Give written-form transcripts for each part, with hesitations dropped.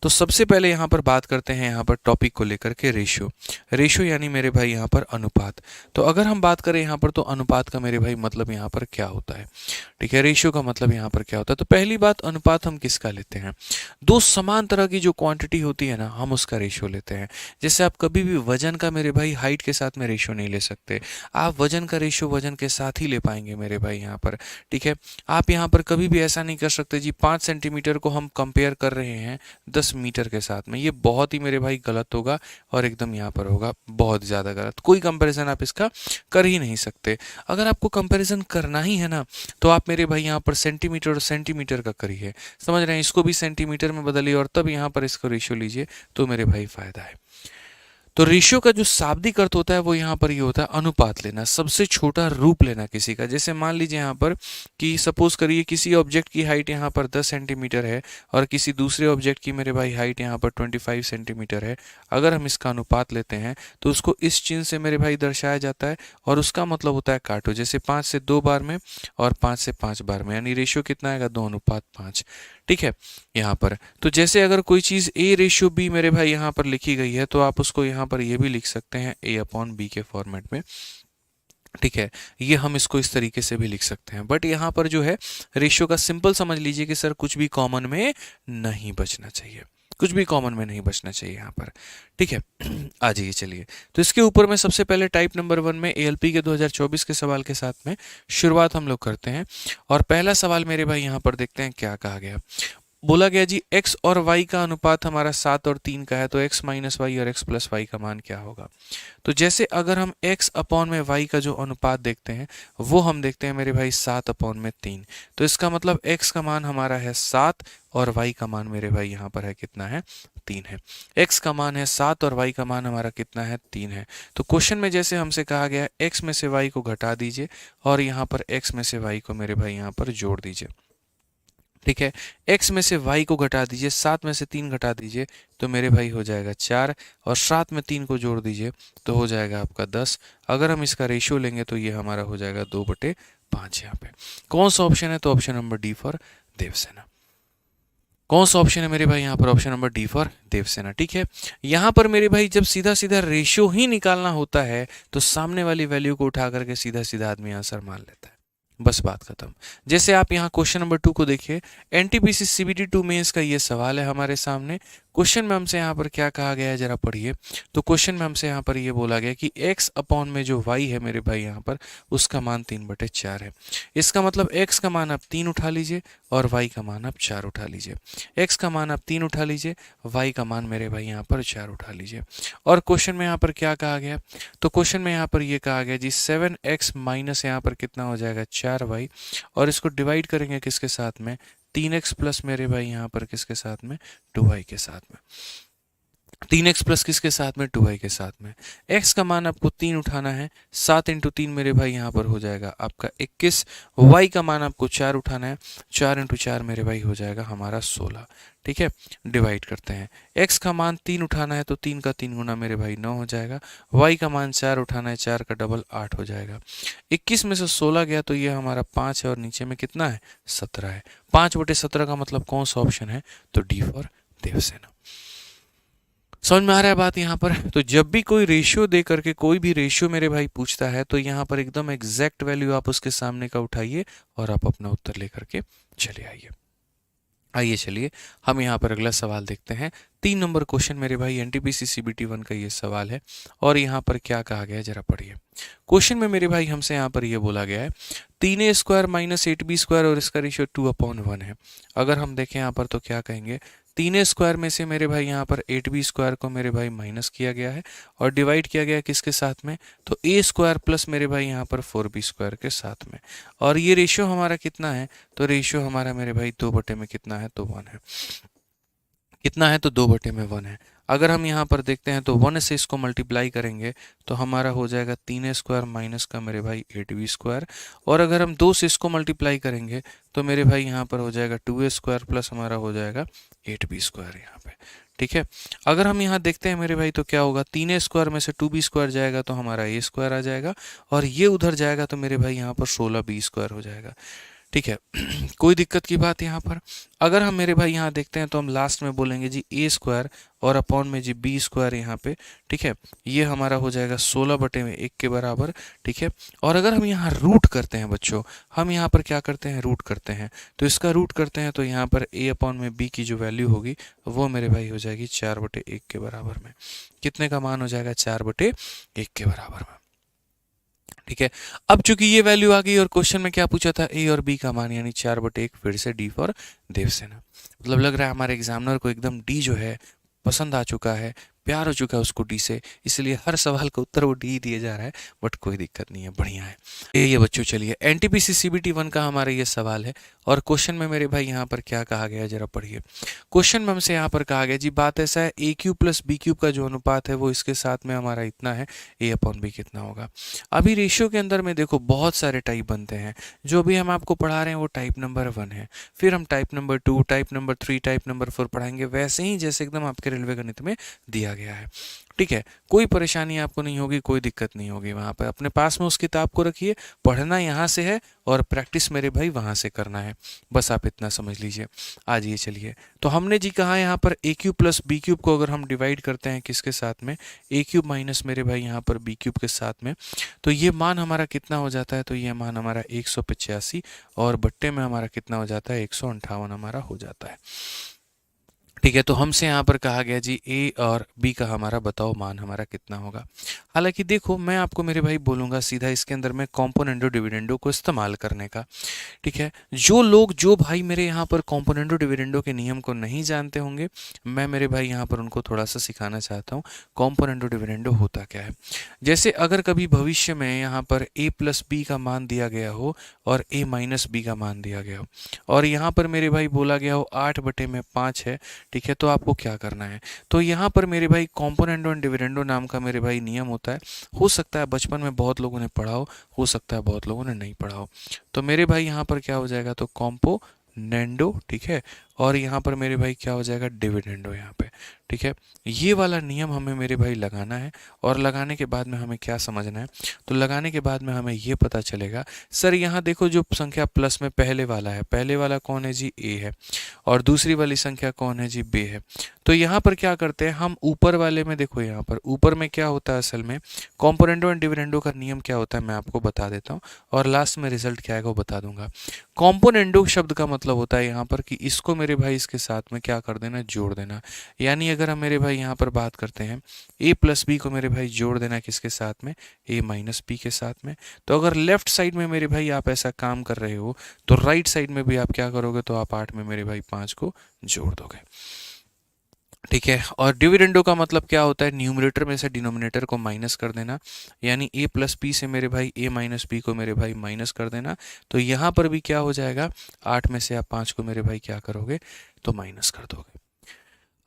तो सबसे पहले यहाँ पर बात करते हैं यहाँ पर टॉपिक को लेकर के रेशियो। रेशियो यानी मेरे भाई यहाँ पर अनुपात। तो अगर हम बात करें यहाँ पर तो अनुपात का मेरे भाई मतलब यहाँ पर क्या होता है, ठीक है। रेशियो का मतलब यहाँ पर क्या होता है, तो पहली बात अनुपात हम किसका लेते हैं, दो समान तरह की जो क्वांटिटी होती है ना हम उसका रेशियो लेते हैं। जैसे आप कभी भी वजन का मेरे भाई हाइट के साथ में रेशियो नहीं ले सकते, आप वजन का रेशियो वजन के साथ ही ले पाएंगे मेरे भाई यहाँ पर, ठीक है। आप यहाँ पर कभी भी ऐसा नहीं कर सकते जी 5 सेंटीमीटर को हम कंपेयर कर रहे हैं 10 मीटर के साथ में, ये बहुत ही मेरे भाई गलत होगा और एकदम यहाँ पर होगा बहुत ज़्यादा गलत। कोई कंपैरिजन आप इसका कर ही नहीं सकते। अगर आपको कंपैरिजन करना ही है ना तो आप मेरे भाई यहाँ पर सेंटीमीटर और सेंटीमीटर का करिए, समझ रहे हैं, इसको भी सेंटीमीटर में बदलिए और तब यहाँ पर इसको रेशियो लीजिए तो मेरे भाई फायदा है। तो रेशियो का जो शाब्दिक अर्थ होता है वो यहाँ पर ये होता है अनुपात लेना, सबसे छोटा रूप लेना किसी का। जैसे मान लीजिए यहाँ पर कि सपोज करिए किसी ऑब्जेक्ट की हाइट यहाँ पर 10 सेंटीमीटर है और किसी दूसरे ऑब्जेक्ट की मेरे भाई हाइट यहाँ पर 25 सेंटीमीटर है। अगर हम इसका अनुपात लेते हैं तो उसको इस चिन्ह से मेरे भाई दर्शाया जाता है और उसका मतलब होता है काटो, जैसे 5 से 2 बार में और 5 से 5 बार में, यानी रेशियो कितना आएगा 2:5, ठीक है। यहाँ पर तो जैसे अगर कोई चीज़ ए रेशियो बी मेरे भाई यहाँ पर लिखी गई है तो आप उसको यहाँ पर ये भी लिख सकते हैं A/B के फॉर्मेट में, ठीक है। ये हम इसको इस तरीके से भी लिख सकते हैं, बट यहाँ पर जो है रेशियो का सिंपल समझ लीजिए कि सर कुछ भी कॉमन में नहीं बचना चाहिए, कुछ भी कॉमन में नहीं बचना चाहिए यहाँ पर, ठीक है। आ जाइए चलिए, तो इसके ऊपर में सबसे पहले टाइप नंबर 1 में ALP के 2024 के सवाल के साथ में शुरुआत हम लोग करते हैं। और पहला सवाल मेरे भाई यहाँ पर देखते हैं क्या कहा गया। बोला गया जी x और y का अनुपात हमारा 7 और 3 का है, तो x माइनस वाई और x प्लस वाई का मान क्या होगा। तो जैसे अगर हम x अपॉन में y का जो अनुपात देखते हैं वो हम देखते हैं मेरे भाई 7 अपॉन में 3, तो इसका मतलब x का मान हमारा है 7 और y का मान मेरे भाई यहाँ पर है कितना है 3 है। x का मान है 7 और y का मान हमारा कितना है 3 है। तो क्वेश्चन में जैसे हमसे कहा गया है x में से y को घटा दीजिए और यहाँ पर x में से y को मेरे भाई यहाँ पर जोड़ दीजिए, ठीक है। x में से y को घटा दीजिए, 7 में से 3 घटा दीजिए तो मेरे भाई हो जाएगा 4 और 7 में 3 को जोड़ दीजिए तो हो जाएगा आपका 10। अगर हम इसका रेशियो लेंगे तो ये हमारा हो जाएगा 2/5 यहाँ पे। कौन सा ऑप्शन है, तो option number D for Devsena. कौन सा ऑप्शन है मेरे भाई यहाँ पर, option number D for Devsena, ठीक है। यहाँ पर मेरे भाई जब सीधा सीधा रेशियो ही निकालना होता है तो सामने वाली वैल्यू को उठा करके सीधा सीधा आदमी आंसर मान लेता है, बस बात खत्म। जैसे आप यहाँ क्वेश्चन नंबर 2 को देखिए, एनटीपीसी सीबीटी 2 मेंस का ये सवाल है हमारे सामने। क्वेश्चन में हमसे यहाँ पर क्या कहा गया है जरा पढ़िए। तो क्वेश्चन में हमसे यहाँ पर ये बोला गया कि x अपॉन में जो y है मेरे भाई यहाँ पर उसका मान 3/4 है। इसका मतलब x का मान आप 3 उठा लीजिए और y का मान आप 4 उठा लीजिए। x का मान आप 3 उठा लीजिए, y का मान मेरे भाई यहाँ पर 4 उठा लीजिए। और क्वेश्चन में यहाँ पर क्या कहा गया, तो क्वेश्चन में यहाँ पर ये कहा गया जी 7x माइनस यहाँ पर कितना हो जाएगा 4y, और इसको डिवाइड करेंगे किसके साथ में 3x प्लस मेरे भाई यहाँ पर किसके साथ में 2y के साथ में। 3x प्लस किसके साथ में 2y के साथ में। x का मान आपको 3 उठाना है, 7 इंटू 3 मेरे भाई यहाँ पर हो जाएगा आपका 21। y का मान आपको 4 उठाना है, 4 इंटू 4 मेरे भाई हो जाएगा हमारा 16, ठीक है। डिवाइड करते हैं, x का मान 3 उठाना है तो 3 का 3 गुना मेरे भाई 9 हो जाएगा। y का मान 4 उठाना है, 4 का डबल 8 हो जाएगा। 21 में से 16 गया तो ये हमारा 5 है और नीचे में कितना है 17 है। 5/17 का मतलब कौन सा ऑप्शन है, तो डी फॉर देवसेना। समझ में आ रहा है बात यहाँ पर। तो जब भी कोई रेशियो दे करके कोई भी रेशियो मेरे भाई पूछता है तो यहाँ पर एकदम एग्जैक्ट वैल्यू आप उसके सामने का उठाइए और आप अपना उत्तर लेकर के चले आइए। आइए चलिए हम यहाँ पर अगला सवाल देखते हैं। 3 नंबर क्वेश्चन मेरे भाई एनटीपीसी सीबीटी 1 का ये सवाल है और यहाँ पर क्या कहा गया है जरा पढ़िए। क्वेश्चन में मेरे भाई हमसे यहाँ पर ये बोला गया है 3a² माइनस 8b² और इसका रेशियो 2/1 है। अगर हम देखें यहाँ पर तो क्या कहेंगे, 3a² में से मेरे भाई यहाँ पर 8b² को मेरे भाई माइनस किया गया है और डिवाइड किया गया है किसके साथ में, तो a² प्लस मेरे भाई यहाँ पर 4b² के साथ में। और ये रेशियो हमारा कितना है, तो रेशियो हमारा मेरे भाई 2 में कितना है, तो 1 है। कितना है, तो 2/1 है। अगर हम यहाँ पर देखते हैं तो 1 से इसको मल्टीप्लाई करेंगे तो हमारा हो जाएगा 3a² माइनस का मेरे भाई 8b²। और अगर हम 2 से इसको मल्टीप्लाई करेंगे तो मेरे भाई यहाँ पर हो जाएगा 2a² प्लस हमारा हो जाएगा 8b² यहाँ पे, ठीक है। अगर हम यहाँ देखते हैं मेरे भाई तो क्या होगा, 3a² में से 2b² जाएगा तो हमारा a² आ जाएगा और ये उधर जाएगा तो मेरे भाई यहाँ पर 16b² हो जाएगा, ठीक है। कोई दिक्कत की बात यहाँ पर? अगर हम मेरे भाई यहाँ देखते हैं तो हम लास्ट में बोलेंगे जी ए स्क्वायर और अपॉन में जी बी स्क्वायर यहाँ पे, ठीक है। ये हमारा हो जाएगा 16/1 के बराबर, ठीक है। और अगर हम यहाँ रूट करते हैं बच्चों, हम यहाँ पर क्या करते हैं, रूट करते हैं, तो इसका रूट करते हैं तो यहाँ पर ए अपॉन में बी की जो वैल्यू होगी वो मेरे भाई हो जाएगी 4/1 के बराबर में। कितने का मान हो जाएगा? 4/1 के बराबर में, ठीक है। अब चूंकि ये वैल्यू आ गई और क्वेश्चन में क्या पूछा था, ए और बी का मान, यानी 4/1, फिर से डी फॉर देवसेना। मतलब लग रहा है हमारे एग्जामिनर को एकदम डी जो है पसंद आ चुका है, प्यार हो चुका है उसको डी से, इसलिए हर सवाल का उत्तर वो डी दिया जा रहा है। बट कोई दिक्कत नहीं है, बढ़िया है। ये बच्चों चलिए, एनटीपीसी सीबीटी 1 का हमारा ये सवाल है और क्वेश्चन में मेरे भाई यहाँ पर क्या कहा गया है जरा पढ़िए। क्वेश्चन में हमसे यहाँ पर कहा गया जी, बात ऐसा है ए क्यूब प्लस बी क्यूब का जो अनुपात है वो इसके साथ में हमारा इतना है, ए अपॉन बी कितना होगा। अभी रेशियो के अंदर में देखो बहुत सारे टाइप बनते हैं, जो भी हम आपको पढ़ा रहे हैं वो टाइप नंबर 1 है, फिर हम type number 2, type number 3, type number 4 पढ़ाएंगे, वैसे ही जैसे एकदम आपके रेलवे गणित में दिया गया है, ठीक है। कोई परेशानी आपको नहीं होगी, कोई दिक्कत नहीं होगी। वहां पर अपने पास में उस किताब को रखिए, पढ़ना यहाँ से है और प्रैक्टिस मेरे भाई वहां से करना है, बस आप इतना समझ लीजिए। आज ये चलिए, तो हमने जी कहा यहाँ पर ए क्यूब प्लस बी क्यूब को अगर हम डिवाइड करते हैं किसके साथ में, ए क्यूब माइनस मेरे भाई यहाँ पर बी क्यूब के साथ में, तो ये मान हमारा कितना हो जाता है, तो ये मान हमारा 185 और बट्टे में हमारा कितना हो जाता है, 158 हमारा हो जाता है, ठीक है। तो हमसे यहाँ पर कहा गया जी ए और बी का हमारा बताओ मान हमारा कितना होगा। हालांकि देखो मैं आपको मेरे भाई बोलूँगा सीधा इसके अंदर में कॉम्पोनेंटो डिविडेंडो को इस्तेमाल करने का, ठीक है। जो भाई मेरे यहाँ पर कॉम्पोनेंटो डिविडेंडो के नियम को नहीं जानते होंगे, मैं मेरे भाई यहाँ पर उनको थोड़ा सा सिखाना चाहता हूँ कॉम्पोनेंटो डिविडेंडो होता क्या है। जैसे अगर कभी भविष्य में यहाँ पर ए प्लस बी का मान दिया गया हो और ए माइनस बी का मान दिया गया हो और यहाँ पर मेरे भाई बोला गया हो 8/5 है, ठीक है, तो आपको क्या करना है, तो यहाँ पर मेरे भाई कॉम्पोनेंटो एंड डिविडेंडो नाम का मेरे भाई नियम होता है। हो सकता है बचपन में बहुत लोगों ने पढ़ा हो सकता है बहुत लोगों ने नहीं पढ़ा हो। तो मेरे भाई यहाँ पर क्या हो जाएगा, तो कॉम्पोनेंडो, ठीक है, और यहाँ पर मेरे भाई क्या हो जाएगा, डिविडेंडो यहाँ पे, ठीक है। ये वाला नियम हमें मेरे भाई लगाना है और लगाने के बाद में हमें क्या समझना है, तो लगाने के बाद में हमें ये पता चलेगा, सर यहाँ देखो जो संख्या प्लस में पहले वाला है, पहले वाला कौन है जी, ए है, और दूसरी वाली संख्या कौन है जी, बी है। तो यहाँ पर क्या करते हैं हम, ऊपर वाले में देखो, यहाँ पर ऊपर में क्या होता है असल में, कॉम्पोनेंटो एंड डिविडेंडो का नियम क्या होता है मैं आपको बता देता हूँ और लास्ट में रिजल्ट क्या आएगा वो बता दूंगा। कॉम्पोनेंटो शब्द का मतलब होता है यहाँ पर कि इसको मेरे भाई इसके साथ में क्या कर देना, जोड़ देना। यानी अगर हम मेरे भाई यहाँ पर बात करते हैं ए प्लस बी को मेरे भाई जोड़ देना किसके साथ में, ए माइनस बी के साथ में। तो अगर लेफ्ट साइड में मेरे भाई आप ऐसा काम कर रहे हो तो राइट साइड में भी आप क्या करोगे, तो आप 8 में मेरे भाई 5 को जोड़ दोगे, ठीक है। और डिविडेंडो का मतलब क्या होता है, न्यूमरेटर में से डिनोमिनेटर को माइनस कर देना, यानी ए प्लस बी से मेरे भाई ए माइनस बी को मेरे भाई माइनस कर देना। तो यहाँ पर भी क्या हो जाएगा, 8 में से आप 5 को मेरे भाई क्या करोगे, तो माइनस कर दोगे।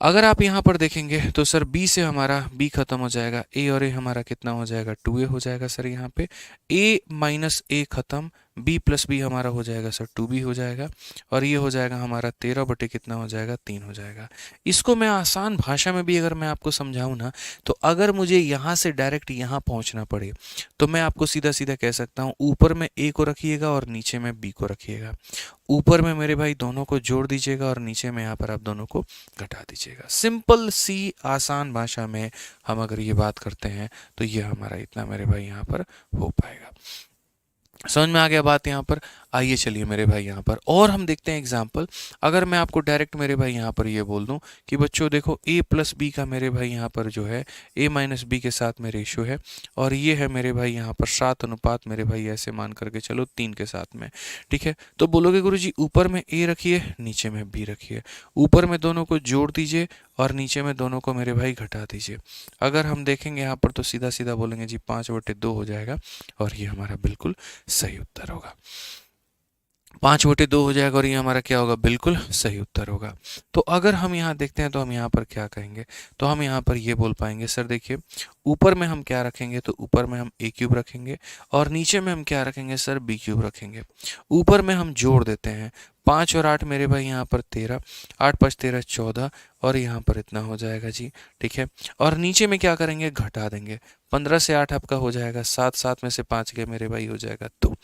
अगर आप यहाँ पर देखेंगे तो सर b से हमारा b खत्म हो जाएगा, a और a हमारा कितना हो जाएगा, 2a हो जाएगा सर। यहाँ पे a माइनस a खत्म, b प्लस b हमारा हो जाएगा सर 2b हो जाएगा, और ये हो जाएगा हमारा 13 बटे कितना हो जाएगा, 3 हो जाएगा। इसको मैं आसान भाषा में भी अगर मैं आपको समझाऊं ना, तो अगर मुझे यहाँ से डायरेक्ट यहाँ पहुँचना पड़े तो मैं आपको सीधा सीधा कह सकता हूँ, ऊपर में a को रखिएगा और नीचे में b को रखिएगा। ऊपर में मेरे भाई दोनों को जोड़ दीजिएगा और नीचे में यहाँ पर आप दोनों को घटा दीजिएगा। सिंपल सी आसान भाषा में हम अगर ये बात करते हैं तो ये हमारा इतना मेरे भाई यहाँ पर हो पाएगा। समझ में आ गया बात यहाँ पर? आइए चलिए मेरे भाई यहाँ पर और हम देखते हैं एग्जाम्पल। अगर मैं आपको डायरेक्ट मेरे भाई यहाँ पर ये बोल दूं कि बच्चों देखो a प्लस बी का मेरे भाई यहाँ पर जो है a माइनस बी के साथ में रेशियो है, और ये है मेरे भाई यहाँ पर 7 अनुपात मेरे भाई ऐसे मान करके चलो 3 के साथ में, ठीक है। तो बोलोगे गुरुजी ऊपर में a रखिए नीचे में b रखिए, ऊपर में दोनों को जोड़ दीजिए और नीचे में दोनों को मेरे भाई घटा दीजिए। अगर हम देखेंगे यहाँ पर तो सीधा सीधा बोलेंगे जी 5/2 हो जाएगा, और ये हमारा बिल्कुल सही उत्तर होगा। 5/2 हो जाएगा और ये हमारा क्या होगा, बिल्कुल सही उत्तर होगा। तो अगर हम यहाँ देखते हैं तो हम यहाँ पर क्या कहेंगे, तो हम यहाँ पर ये बोल पाएंगे, सर देखिए ऊपर में हम क्या रखेंगे, तो ऊपर में हम a क्यूब रखेंगे और नीचे में हम क्या रखेंगे सर, b क्यूब रखेंगे। ऊपर में हम जोड़ देते हैं 5 और 8 मेरे भाई यहाँ पर 13, 8 5 13 14, और यहाँ पर इतना हो जाएगा जी, ठीक है। और नीचे में क्या करेंगे, घटा देंगे। 15 से 8 आपका हो जाएगा 7, 7 में से 5 गए मेरे भाई हो जाएगा 2,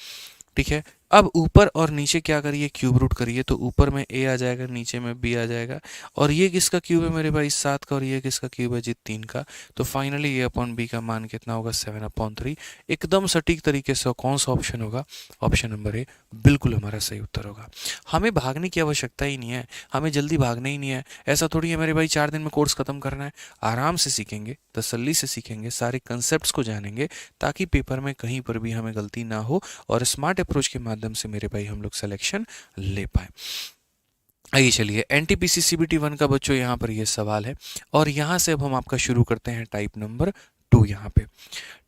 ठीक है। अब ऊपर और नीचे क्या करिए, क्यूब रूट करिए, तो ऊपर में a आ जाएगा, नीचे में b आ जाएगा, और ये किसका क्यूब है मेरे भाई, 7 का, और ये किसका क्यूब है जी, 3 का। तो फाइनली a अपॉन b का मान कितना होगा, 7/3। एकदम सटीक तरीके से कौन सा ऑप्शन होगा, ऑप्शन नंबर ए बिल्कुल हमारा सही उत्तर होगा। हमें भागने की आवश्यकता ही नहीं है, हमें जल्दी भागना ही नहीं है। ऐसा थोड़ी है मेरे भाई 4 दिन में कोर्स खत्म करना है। आराम से सीखेंगे, तसल्ली से सीखेंगे, सारे कंसेप्ट को जानेंगे, ताकि पेपर में कहीं पर भी हमें गलती ना हो और स्मार्ट अप्रोच के माध्यम से मेरे भाई हम लोग सिलेक्शन ले पाए। आइए चलिए, एनटीपीसी सीबीटी 1 का बच्चों यहाँ पर ये सवाल है, और यहाँ से अब हम आपका शुरू करते हैं टाइप नंबर 2। यहाँ पे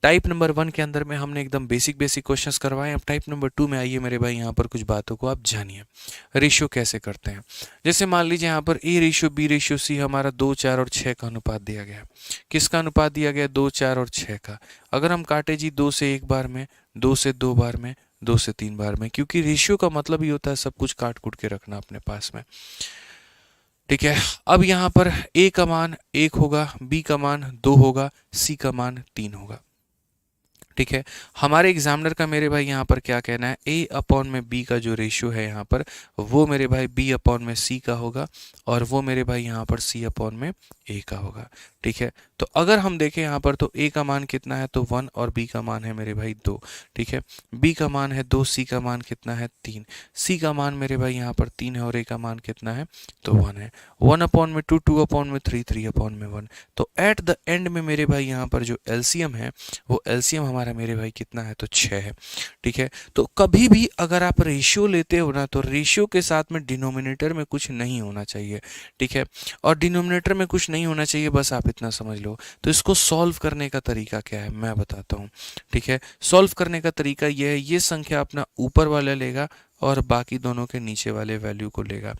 टाइप नंबर 1 के अंदर में हमने एकदम बेसिक बेसिक क्वेश्चंस करवाए। अब टाइप नंबर 2 में आइए मेरे भाई, यहाँ पर कुछ बातों को आप जानिए। रेशियो कैसे करते हैं, जैसे मान लीजिए यहाँ पर A ratio B ratio C हमारा 2, 4 और 6 का अनुपात दिया गया। किसका अनुपात दिया गया, 2, 4 और 6 का। अगर हम काटे जी 2 से 1 बार में, 2 से 2 बार में, 2 से 3 बार में, क्योंकि रेशियो का मतलब ही होता है सब कुछ काट कूट के रखना अपने पास में। ठीक है, अब यहाँ पर ए का मान 1 होगा, बी का मान 2 होगा, सी का मान 3 होगा। ठीक है, हमारे एग्जामिनर का मेरे भाई यहाँ पर क्या कहना है, ए अपॉन में बी का जो रेशियो है यहाँ पर, वो मेरे भाई बी अपॉन में सी का होगा, और वो मेरे भाई यहाँ पर सी अपॉन में ए का होगा। ठीक है, तो अगर हम देखें यहाँ पर, तो ए का मान कितना है, तो 1, और बी का मान है मेरे भाई 2। ठीक है, बी का मान है 2, सी का मान कितना है, 3। सी का मान मेरे भाई यहाँ पर 3 है, और ए का मान कितना है, तो 1 है। 1 अपॉन में 2, 2 अपॉन में 3, 3 अपॉन में 1। तो एट द एंड में मेरे भाई यहाँ पर जो एलसीएम है, वो एलसीएम हमारा मेरे भाई कितना है, तो 6 है। ठीक है, तो कभी भी अगर आप रेशियो लेते हो ना, तो रेशियो के साथ में डिनोमिनेटर में कुछ नहीं होना चाहिए। ठीक है, और डिनोमिनेटर में कुछ नहीं होना चाहिए, बस आप इतना समझ लो। तो इसको सॉल्व करने का तरीका क्या है, मैं बताता हूँ। ठीक है, सॉल्व करने का तरीका यह है, ये संख्या अपना ऊपर वाला लेगा और बाकी दोनों के नीचे वाले वैल्यू को लेगा।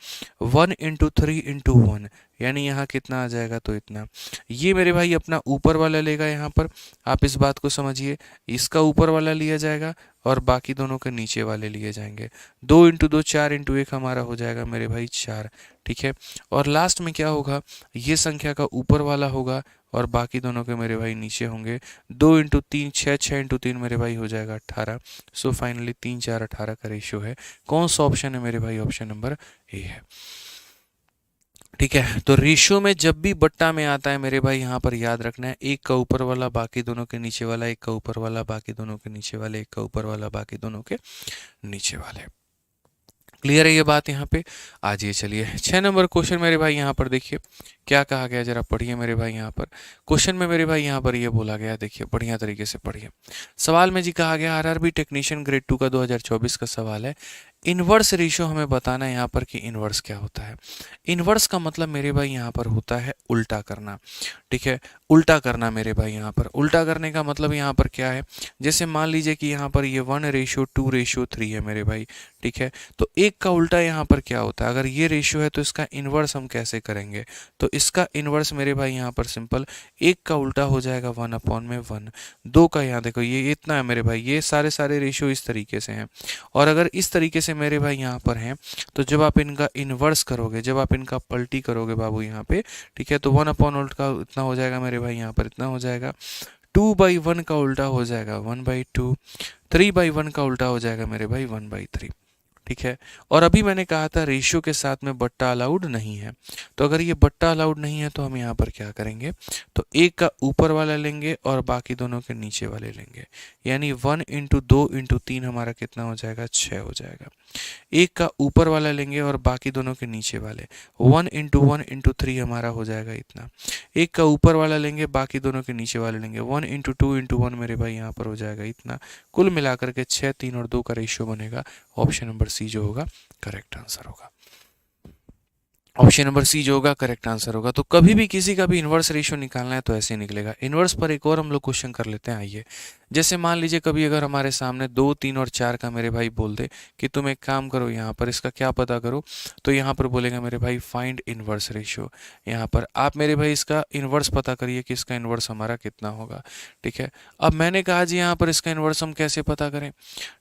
1 इंटू 3 इंटू 1, यानी यहाँ कितना आ जाएगा, तो इतना। ये मेरे भाई अपना ऊपर वाला लेगा यहाँ पर, आप इस बात को समझिए, इसका ऊपर वाला लिया जाएगा और बाकी दोनों के नीचे वाले लिए जाएंगे। 2 इंटू 2 4 इंटू 1 हमारा हो जाएगा मेरे भाई 4। ठीक है, और लास्ट में क्या होगा, ये संख्या का ऊपर वाला होगा और बाकी दोनों के मेरे भाई नीचे होंगे। 2 इंटू 3 6, 6 इंटू 3 मेरे भाई हो जाएगा 18। सो फाइनली 3, 4, 18 का रेशियो है। कौन सा ऑप्शन है मेरे भाई, ऑप्शन नंबर ए है। ठीक है, तो रेशियो में जब भी बट्टा में आता है मेरे भाई, यहाँ पर याद रखना है, एक का ऊपर वाला बाकी दोनों के नीचे वाला, एक का ऊपर वाला बाकी दोनों के नीचे वाले, एक का ऊपर वाला बाकी दोनों के नीचे वाले। क्लियर है ये बात यहाँ पे। आज ये चलिए 6 नंबर क्वेश्चन मेरे भाई यहाँ पर देखिए क्या कहा गया, जरा पढ़िए मेरे भाई। यहाँ पर क्वेश्चन में मेरे भाई यहाँ पर ये बोला गया, देखिए बढ़िया तरीके से पढ़िए। सवाल में जी कहा गया, आरआरबी टेक्नीशियन ग्रेड 2 का 2024 का सवाल है। इनवर्स रेशियो हमें बताना है यहाँ पर कि इनवर्स क्या होता है। इनवर्स का मतलब मेरे भाई यहाँ पर होता है उल्टा करना। ठीक है, उल्टा करना मेरे भाई, यहाँ पर उल्टा करने का मतलब यहाँ पर क्या है, जैसे मान लीजिए कि यहाँ पर ये 1:2:3 है मेरे भाई। ठीक है, तो एक का उल्टा यहाँ पर क्या होता है, अगर ये रेशियो है तो इसका इन्वर्स हम कैसे करेंगे, तो इसका इन्वर्स मेरे भाई यहाँ पर सिंपल, एक का उल्टा हो जाएगा 1/1। 2 का यहाँ देखो ये इतना है मेरे भाई, ये सारे सारे रेशियो इस तरीके से हैं, और अगर इस तरीके से मेरे भाई यहाँ पर हैं, तो जब आप इनका इन्वर्स करोगे, जब आप इनका पलटी करोगे बाबू यहाँ पे, ठीक है, तो 1/उल्ट का इतना हो जाएगा मेरे भाई, यहाँ पर इतना हो जाएगा। 2/1 का उल्टा हो जाएगा 1/2। 3/1 का उल्टा हो जाएगा मेरे भाई 1/3। ठीक है, और अभी मैंने कहा था रेशियो के साथ में बट्टा अलाउड नहीं है, तो अगर ये बट्टा अलाउड नहीं है तो हम यहाँ पर क्या करेंगे, तो एक का ऊपर वाला लेंगे और बाकी दोनों के नीचे वाले लेंगे, यानी 1 इंटू 2 इंटू 3 हमारा कितना हो जाएगा, 6 हो जाएगा। एक का ऊपर वाला लेंगे और बाकी दोनों के नीचे वाले, 1 इंटू 1 इंटू 3 हमारा हो जाएगा इतना। एक का ऊपर वाला लेंगे, बाकी दोनों के नीचे वाले लेंगे, 1 इंटू 2 इंटू 1 मेरे भाई यहाँ पर हो जाएगा इतना। कुल मिलाकर के 6, 3 और 2 का रेशियो बनेगा। ऑप्शन नंबर सी जो होगा करेक्ट आंसर होगा। ऑप्शन नंबर सी जो होगा करेक्ट आंसर होगा। तो कभी भी किसी का भी इन्वर्स रेशियो निकालना है तो ऐसे निकलेगा। इन्वर्स पर एक और हम लोग क्वेश्चन कर लेते हैं, आइए। जैसे मान लीजिए कभी अगर हमारे सामने 2, 3 और 4 का मेरे भाई बोल दे कि तुम एक काम करो, यहाँ पर इसका क्या पता करो, तो यहाँ पर बोलेगा मेरे भाई फाइंड इन्वर्स रेशियो। यहाँ पर आप मेरे भाई इसका इन्वर्स पता करिए कि इसका इन्वर्स हमारा कितना होगा। ठीक है, अब मैंने कहा जी यहाँ पर इसका इन्वर्स हम कैसे पता करें।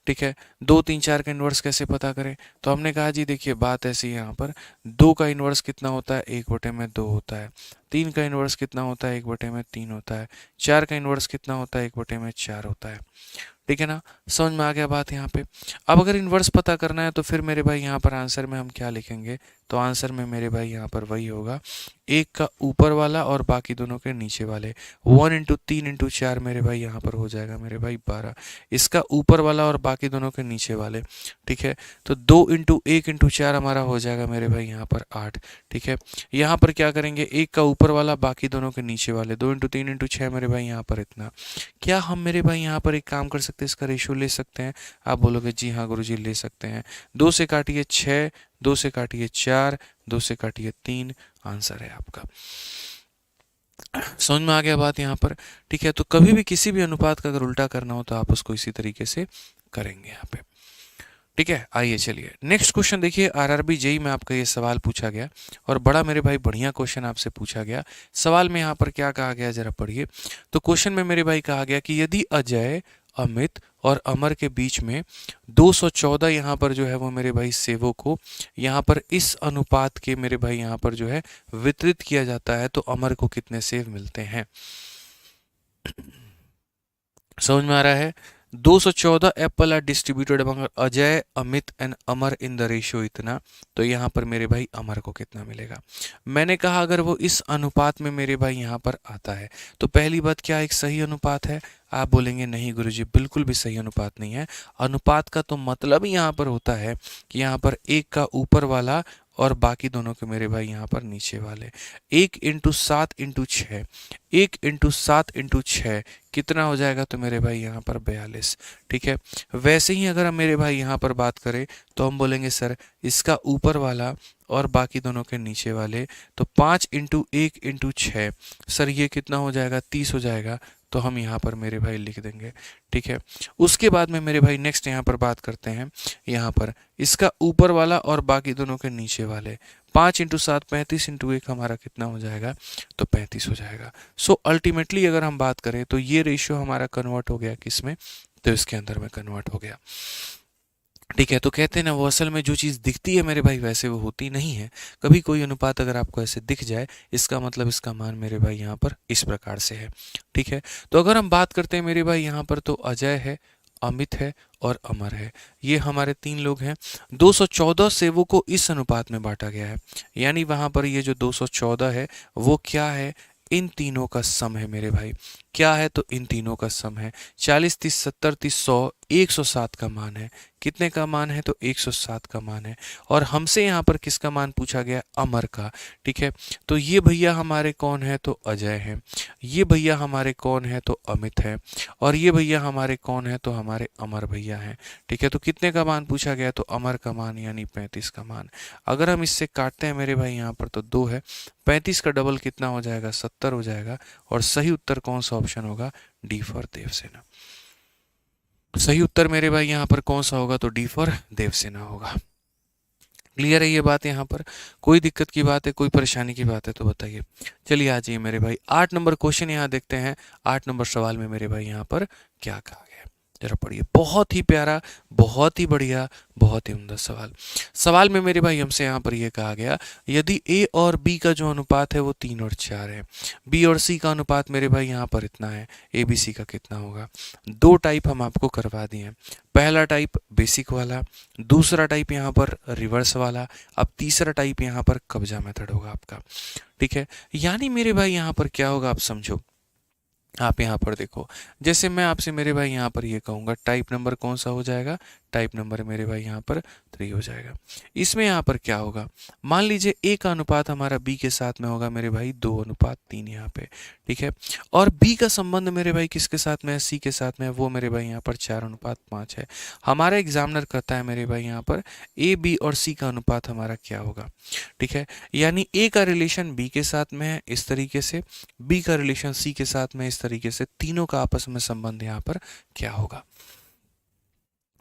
ठीक है, 2, 3, 4 का इन्वर्स कैसे पता करें, तो हमने कहा जी देखिए बात ऐसी है, यहाँ पर 2 का इन्वर्स कितना होता है, 1/2 होता है। 3 का इन्वर्स कितना होता है, 1/3 होता है। 4 का इन्वर्स कितना होता है, 1/4 होता है। ठीक है ना, समझ में आ गया बात यहाँ पे। अब अगर इन्वर्स पता करना है तो फिर मेरे भाई यहाँ पर आंसर में हम क्या लिखेंगे, तो आंसर में मेरे भाई यहाँ पर वही होगा, एक का ऊपर वाला और बाकी दोनों के नीचे वाले। 1 इंटू 3 इंटू 4 मेरे भाई यहाँ पर हो जाएगा मेरे भाई 12, इसका ऊपर वाला और बाकी दोनों के नीचे वाले। ठीक है, तो 2 इंटू 1 इंटू 4 हमारा हो जाएगा मेरे भाई यहाँ पर 8। ठीक है, यहाँ पर क्या करेंगे, एक का ऊपर वाला बाकी दोनों के नीचे वाले, 2 इंटू 3 इंटू 6 मेरे भाई यहाँ पर इतना। क्या हम मेरे भाई यहाँ पर एक काम कर सकते हैं, इसका रेशियो ले सकते हैं? आप बोलोगे जी हाँ गुरुजी ले सकते हैं। 2 से काटिए 6, 2 से काटिए 4, 2 से काटिए 3, आंसर है आपका। समझ में आ गया बात यहाँ पर। ठीक है, तो कभी भी किसी भी अनुपात का अगर उल्टा करना हो तो आप उसको इसी तरीके से करेंगे यहाँ पे। ठीक है, आइए चलिए नेक्स्ट क्वेश्चन देखिए। आरआरबी जेई में आपका ये सवाल पूछा गया और बड़ा मेरे भाई बढ़िया क्वेश्चन आपसे पूछा गया। सवाल में यहाँ पर क्या कहा गया जरा पढ़िए। तो क्वेश्चन में मेरे भाई कहा गया कि यदि अजय, अमित और अमर के बीच में 214 यहाँ पर जो है वो मेरे भाई सेवों को यहाँ पर इस अनुपात के मेरे भाई यहाँ पर जो है वितरित किया जाता है तो अमर को कितने सेव मिलते हैं? समझ में आ रहा है? 214 apple are distributed among Ajay, Amit and Amar in the ratio इतना, तो यहाँ पर मेरे भाई अमर को कितना मिलेगा? मैंने कहा अगर वो इस अनुपात में मेरे भाई यहाँ पर आता है तो पहली बात, क्या एक सही अनुपात है? आप बोलेंगे नहीं गुरुजी बिल्कुल भी सही अनुपात नहीं है। अनुपात का तो मतलब ही यहाँ पर होता है कि यहाँ पर एक का ऊपर वाला और बाकी दोनों के मेरे भाई यहाँ पर नीचे वाले। 1 इंटू 7 इंटू 6, 1 इंटू 7 इंटू 6 कितना हो जाएगा? तो मेरे भाई यहाँ पर 42। ठीक है, वैसे ही अगर हम मेरे भाई यहाँ पर बात करें तो हम बोलेंगे सर इसका ऊपर वाला और बाकी दोनों के नीचे वाले, तो 5 इंटू 1 इंटू 6, सर ये कितना हो जाएगा? 30 हो जाएगा। तो हम यहाँ पर मेरे भाई लिख देंगे। ठीक है, उसके बाद में मेरे भाई नेक्स्ट यहाँ पर बात करते हैं, यहाँ पर इसका ऊपर वाला और बाकी दोनों के नीचे वाले। 5 इंटू 7 35 इंटू 1 हमारा कितना हो जाएगा? तो 35 हो जाएगा। सो अल्टीमेटली अगर हम बात करें तो ये रेशियो हमारा कन्वर्ट हो गया किस में? तो इसके अंदर में कन्वर्ट हो गया। ठीक है, तो कहते हैं ना वो असल में जो चीज़ दिखती है मेरे भाई वैसे वो होती नहीं है। कभी कोई अनुपात अगर आपको ऐसे दिख जाए इसका मतलब इसका मान मेरे भाई यहाँ पर इस प्रकार से है। ठीक है, तो अगर हम बात करते हैं मेरे भाई यहाँ पर तो अजय है, अमित है और अमर है, ये हमारे 3 लोग हैं। 214 सेवों को इस अनुपात में बांटा गया है, यानी वहां पर ये जो 214 है वो क्या है? इन तीनों का सम है मेरे भाई। क्या है? तो इन तीनों का सम है। 40 30 70 30 100 107 का मान है। कितने का मान है? तो 107 का मान है। और हमसे यहाँ पर किसका मान पूछा गया? अमर का। ठीक है, तो ये भैया हमारे कौन है? तो अजय है। ये भैया हमारे कौन है? तो अमित है। और ये भैया हमारे कौन है? तो हमारे अमर भैया हैं। ठीक है, तो कितने का मान पूछा गया? तो अमर का मान यानी 35 का मान। अगर हम इससे काटते हैं मेरे भाई यहाँ पर तो 2 है, 35 का डबल कितना हो जाएगा? 70 हो जाएगा। और सही उत्तर कौन सा ऑप्शन होगा? D for Devsena. सही उत्तर मेरे भाई यहाँ पर कौन सा होगा? तो डी फॉर देवसेना होगा। क्लियर है ये बात? यहाँ पर कोई दिक्कत की बात है, कोई परेशानी की बात है तो बताइए। चलिए आ जाइए मेरे भाई 8 नंबर क्वेश्चन यहाँ देखते हैं। 8 नंबर सवाल में मेरे भाई यहाँ पर क्या कहा गया है, जरा पढ़िए। बहुत ही प्यारा, बहुत ही बढ़िया, बहुत ही उम्दा सवाल। सवाल में मेरे भाई हमसे यहाँ पर यह कहा गया, यदि ए और बी का जो अनुपात है वो 3 और 4 है, बी और सी का अनुपात मेरे भाई यहाँ पर इतना है, ए बी सी का कितना होगा? 2 टाइप हम आपको करवा दिए हैं। पहला टाइप बेसिक वाला, दूसरा टाइप यहाँ पर रिवर्स वाला, अब तीसरा टाइप यहाँ पर कब्जा मेथड होगा आपका। ठीक है, यानी मेरे भाई यहाँ पर क्या होगा आप समझो। आप यहाँ पर देखो, जैसे मैं आपसे मेरे भाई यहाँ पर ये कहूँगा टाइप नंबर कौन सा हो जाएगा? टाइप नंबर मेरे भाई यहाँ पर 3 हो जाएगा। इसमें यहाँ पर क्या होगा? मान लीजिए ए का अनुपात हमारा बी के साथ में होगा मेरे भाई 2:3 यहाँ पे। ठीक है, और बी का संबंध मेरे भाई किसके साथ में है? सी के साथ में है, वो मेरे भाई यहाँ पर 4:5 है। हमारा एग्जामिनर कहता है मेरे भाई यहाँ पर ए बी और सी का अनुपात हमारा क्या होगा? ठीक है, यानी ए का रिलेशन बी के साथ में है इस तरीके से, बी का रिलेशन सी के साथ में इस तरीके से, तीनों का आपस में संबंध यहाँ पर क्या होगा?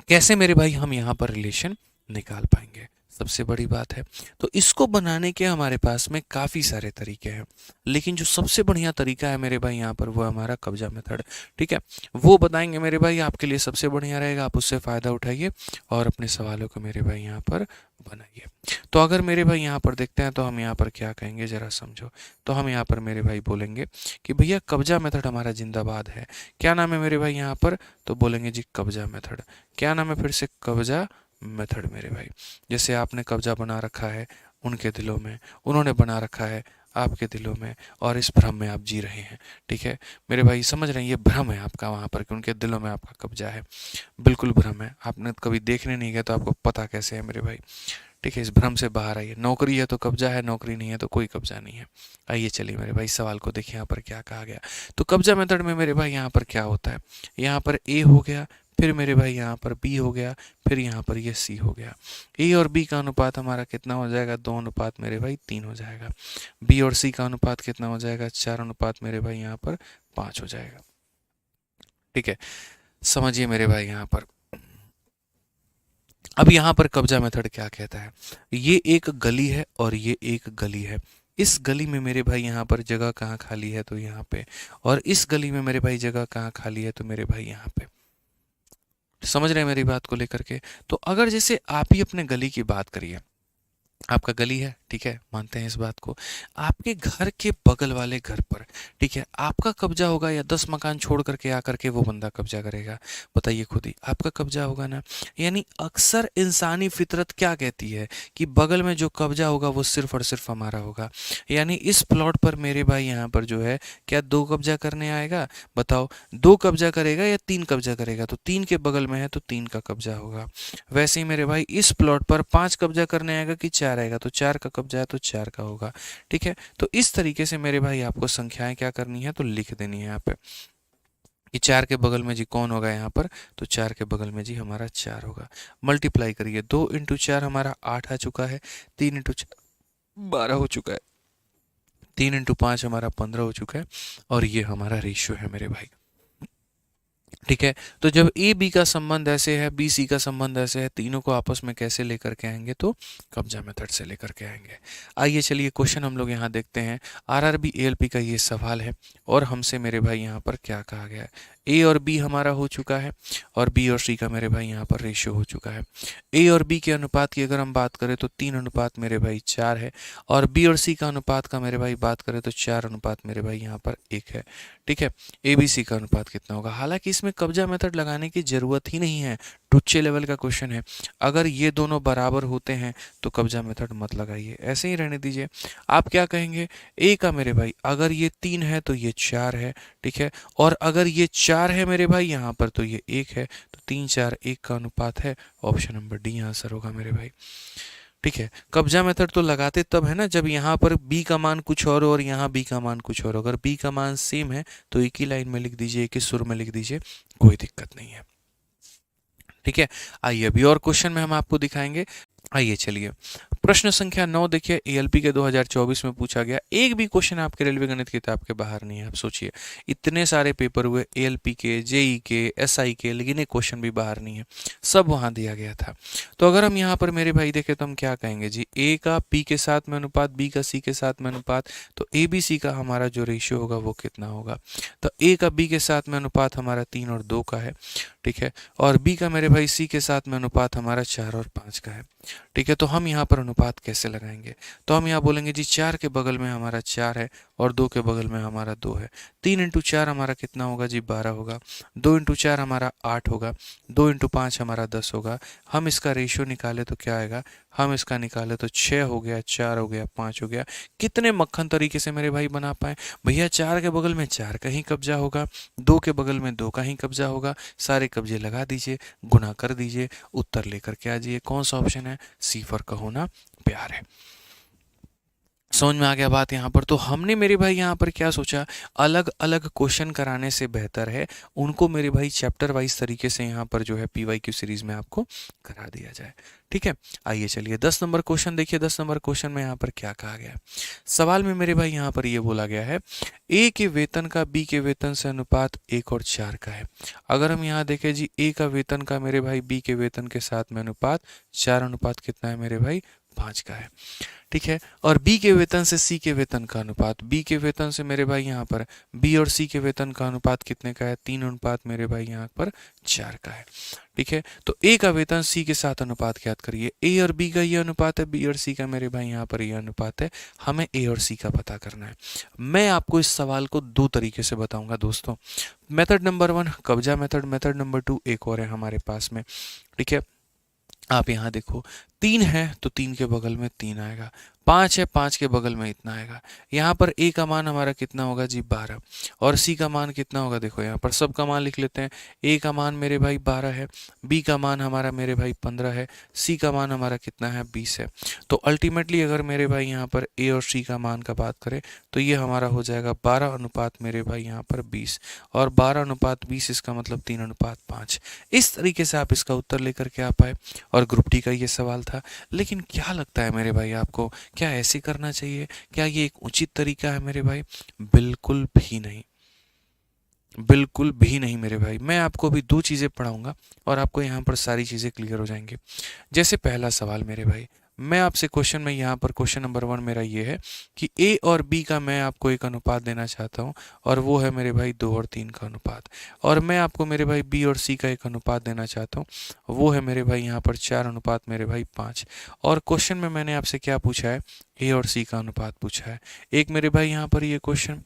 कैसे मेरे भाई हम यहाँ पर रिलेशन निकाल पाएंगे? सबसे बड़ी बात है। तो इसको बनाने के हमारे पास में काफ़ी सारे तरीके हैं, लेकिन जो सबसे बढ़िया तरीका है मेरे भाई यहाँ पर वो है हमारा कब्जा मेथड। ठीक है, वो बताएंगे मेरे भाई, आपके लिए सबसे बढ़िया रहेगा, आप उससे फ़ायदा उठाइए और अपने सवालों को मेरे भाई यहाँ पर बनाइए। तो अगर मेरे भाई यहाँ पर देखते हैं तो हम यहाँ पर क्या कहेंगे ज़रा समझो। तो हम यहाँ पर मेरे भाई बोलेंगे कि भैया कब्जा मेथड हमारा जिंदाबाद है। क्या नाम है मेरे भाई यहाँ पर? तो बोलेंगे जी कब्जा मेथड। क्या नाम है फिर से? कब्जा मेथड मेरे भाई। जैसे आपने कब्जा बना रखा है उनके दिलों में, उन्होंने बना रखा है आपके दिलों में, और इस भ्रम में आप जी रहे हैं। ठीक है मेरे भाई, समझ रहे हैं, ये भ्रम है आपका वहाँ पर कि उनके दिलों में आपका कब्जा है। बिल्कुल भ्रम है, आपने कभी देखने नहीं गया तो आपको पता कैसे है मेरे भाई। ठीक है, इस भ्रम से बाहर आइए। नौकरी है तो कब्जा है, नौकरी नहीं है तो कोई कब्जा नहीं है। आइए चलिए मेरे भाई सवाल को देखिए यहाँ पर क्या कहा गया। तो कब्जा मेथड में मेरे भाई यहाँ पर क्या होता है, यहाँ पर ए हो गया, फिर मेरे भाई यहाँ पर बी हो गया, फिर यहाँ पर ये सी हो गया। ए और बी का अनुपात हमारा कितना हो जाएगा? 2 अनुपात मेरे भाई 3 हो जाएगा। बी और सी का अनुपात कितना हो जाएगा? 4 अनुपात मेरे भाई यहाँ पर 5 हो जाएगा। ठीक है, समझिए मेरे भाई यहाँ पर। अब यहाँ पर कब्जा मेथड क्या कहता है, ये एक गली है और ये एक गली है। इस गली में मेरे भाई यहाँ पर जगह कहाँ खाली है? तो यहाँ पे। और इस गली में मेरे भाई जगह कहाँ खाली है? तो मेरे भाई यहाँ पे। समझ रहे हैं मेरी बात को लेकर के? तो अगर जैसे आप ही अपने गली की बात करिए, आपका गली है, ठीक है, मानते हैं इस बात को। आपके घर के बगल वाले घर पर, ठीक है, आपका कब्जा होगा या 10 मकान छोड़ करके आकर के वो बंदा कब्जा करेगा? बताइए खुद ही, आपका कब्जा होगा ना। यानी अक्सर इंसानी फितरत क्या कहती है कि बगल में जो कब्जा होगा वो सिर्फ और सिर्फ हमारा होगा। यानी इस प्लॉट पर मेरे भाई यहाँ पर जो है क्या 2 कब्जा करने आएगा? बताओ, 2 कब्जा करेगा या 3 कब्जा करेगा? तो 3 के बगल में है तो 3 का कब्जा होगा। वैसे ही मेरे भाई इस प्लॉट पर 5 कब्जा करने आएगा कि 4 आएगा? तो 4 का कब्जा है तो 4 का होगा। ठीक है, तो इस तरीके से मेरे भाई आपको संख्याएं क्या करनी है? तो लिख देनी है यहाँ पे कि 4 के बगल में जी कौन होगा यहाँ पर? तो 4 के बगल में जी हमारा 4 होगा। मल्टीप्लाई करिए, 2 इंटू 4 हमारा 8 आ चुका है, 3 इंटू 12 हो चुका है, 3 इंटू 5 हमारा 15 हो चुका है, और ये हमारा रेशियो है मेरे भाई। ठीक है, तो जब ए बी का संबंध ऐसे है, बी सी का संबंध ऐसे है, तीनों को आपस में कैसे लेकर के आएंगे? तो कब्जा मेथड से लेकर के आएंगे। आइए चलिए क्वेश्चन हम लोग यहाँ देखते हैं। आरआरबी एएलपी का ये सवाल है और हमसे मेरे भाई यहाँ पर क्या कहा गया है। ए और बी हमारा हो चुका है और बी और सी का मेरे भाई यहाँ पर रेशियो हो चुका है। ए और बी के अनुपात की अगर हम बात करें तो 3 अनुपात मेरे भाई 4 है, और बी और सी का अनुपात का मेरे भाई बात करें तो 4 अनुपात मेरे भाई यहाँ पर 1 है। ठीक है, ए बी सी का अनुपात कितना होगा? हालांकि इसमें कब्जा मेथड लगाने की जरूरत ही नहीं है, टुच्चे लेवल का क्वेश्चन है। अगर ये दोनों बराबर होते हैं तो कब्जा मेथड मत लगाइए, ऐसे ही रहने दीजिए। आप क्या कहेंगे? ए का मेरे भाई अगर ये 3 है तो ये 4 है, ठीक है, और अगर ये 4 है मेरे भाई यहाँ पर तो ये 1 है, तो 3 4 1 का अनुपात है। ऑप्शन नंबर डी आंसर होगा मेरे भाई। ठीक है, कब्जा मेथड तो लगाते तब है ना जब यहाँ पर b का मान कुछ और यहाँ b का मान कुछ और। अगर b का मान सेम है तो एक ही लाइन में लिख दीजिए, एक ही सुर में लिख दीजिए, कोई दिक्कत नहीं है। ठीक है, आइए अभी और क्वेश्चन में हम आपको दिखाएंगे। आइए चलिए प्रश्न संख्या 9 देखिए, एएलपी के 2024 में पूछा गया। एक भी क्वेश्चन आपके रेलवे गणित किताब के बाहर नहीं है। आप सोचिए, इतने सारे पेपर हुए एएलपी के, जेई के, एसआई के, लेकिन एक क्वेश्चन भी बाहर नहीं है, सब वहां दिया गया था। तो अगर हम यहाँ पर मेरे भाई देखें तो हम क्या कहेंगे जी, ए का बी के साथ में अनुपात, बी का सी के साथ में अनुपात, तो ए बी सी का हमारा जो रेशियो होगा वो कितना होगा? तो ए का बी के साथ में अनुपात हमारा 3 और 2 का है, ठीक है, और बी का मेरे भाई सी के साथ में अनुपात हमारा 4 और 5 का है। ठीक है, तो हम यहाँ पर अनुपात कैसे लगाएंगे? तो हम यहाँ बोलेंगे जी 4 के बगल में हमारा 4 है और 2 के बगल में हमारा 2 है। 3 इंटू 4 हमारा कितना होगा जी? 12 होगा। 2 इंटू 4 हमारा 8 होगा। 2 इंटू 5 हमारा 10 होगा। हम इसका रेशियो निकाले तो क्या आएगा? हम इसका निकाले तो 6 हो गया, 4 हो गया, 5 हो गया। कितने मक्खन तरीके से मेरे भाई बना पाए भैया। 4 के बगल में 4 का ही कब्जा होगा, 2 के बगल में 2 का ही कब्जा होगा। सारे कब्जे लगा दीजिए, गुना कर दीजिए, उत्तर लेकर के आ जाइए। कौन सा ऑप्शन है? सी फॉर कहो ना प्यार है। समझ में आ गया बात यहाँ पर। तो हमने मेरे भाई यहाँ पर क्या सोचा, अलग अलग क्वेश्चन कराने से बेहतर है उनको मेरे भाई चैप्टर वाइज तरीके से यहाँ पर जो है पीवाईक्यू सीरीज में आपको करा दिया जाए। ठीक है, आइए चलिए 10 नंबर क्वेश्चन देखिए। 10 नंबर क्वेश्चन में यहाँ पर क्या कहा गया है। सवाल में मेरे भाई यहाँ पर ये बोला गया है, ए के वेतन का बी के वेतन से अनुपात 1:4 का है। अगर हम यहाँ देखें जी, ए का वेतन का मेरे भाई बी के वेतन के साथ में अनुपात 4 अनुपात कितना है मेरे भाई, 5 का है। ठीक है, और बी के वेतन से सी के वेतन का अनुपात, बी के वेतन से मेरे भाई यहाँ पर बी और सी के वेतन का अनुपात कितने का है, 3 अनुपात मेरे भाई यहाँ पर 4 का है। ठीक है, तो ए का वेतन सी के साथ अनुपात ज्ञात करिए। ए और बी का ये अनुपात है, बी और सी का मेरे भाई यहाँ पर ये अनुपात है। हमें ए और सी का पता करना है। मैं आपको इस सवाल को दो तरीके से बताऊंगा दोस्तों। मेथड नंबर 1 कब्जा मेथड, मेथड नंबर 2 एक और है हमारे पास में। ठीक है, आप यहाँ देखो 3 है तो 3 के बगल में 3 आएगा, 5 है 5 के बगल में इतना आएगा। यहाँ पर ए का मान हमारा कितना होगा जी 12, और सी का मान कितना होगा, देखो यहाँ पर सब का मान लिख लेते हैं। ए का मान मेरे भाई 12 है, बी का मान हमारा मेरे भाई 15 है, सी का मान हमारा कितना है 20 है। तो अल्टीमेटली अगर मेरे भाई यहाँ पर ए और सी का मान का बात करें तो ये हमारा हो जाएगा 12 अनुपात मेरे भाई यहाँ पर 20, और 12 अनुपात 20 इसका मतलब 3 अनुपात 5। इस तरीके से आप इसका उत्तर लेकर के आ पाए, और ग्रुप डी का ये सवाल था। लेकिन क्या लगता है मेरे भाई आपको, क्या ऐसे करना चाहिए, क्या ये एक उचित तरीका है मेरे भाई? बिल्कुल भी नहीं, बिल्कुल भी नहीं मेरे भाई। मैं आपको अभी दो चीज़ें पढ़ाऊंगा और आपको यहाँ पर सारी चीज़ें क्लियर हो जाएंगी। जैसे पहला सवाल मेरे भाई, मैं आपसे क्वेश्चन में यहाँ पर क्वेश्चन नंबर 1 मेरा ये है कि ए और बी का मैं आपको एक अनुपात देना चाहता हूँ, और वो है मेरे भाई 2 और 3 का अनुपात। और मैं आपको मेरे भाई बी और सी का एक अनुपात देना चाहता हूँ, वो है मेरे भाई यहाँ पर 4 अनुपात मेरे भाई 5। और क्वेश्चन में मैंने आपसे क्या पूछा है, ए और सी का अनुपात पूछा है। एक मेरे भाई यहाँ पर ये क्वेश्चन।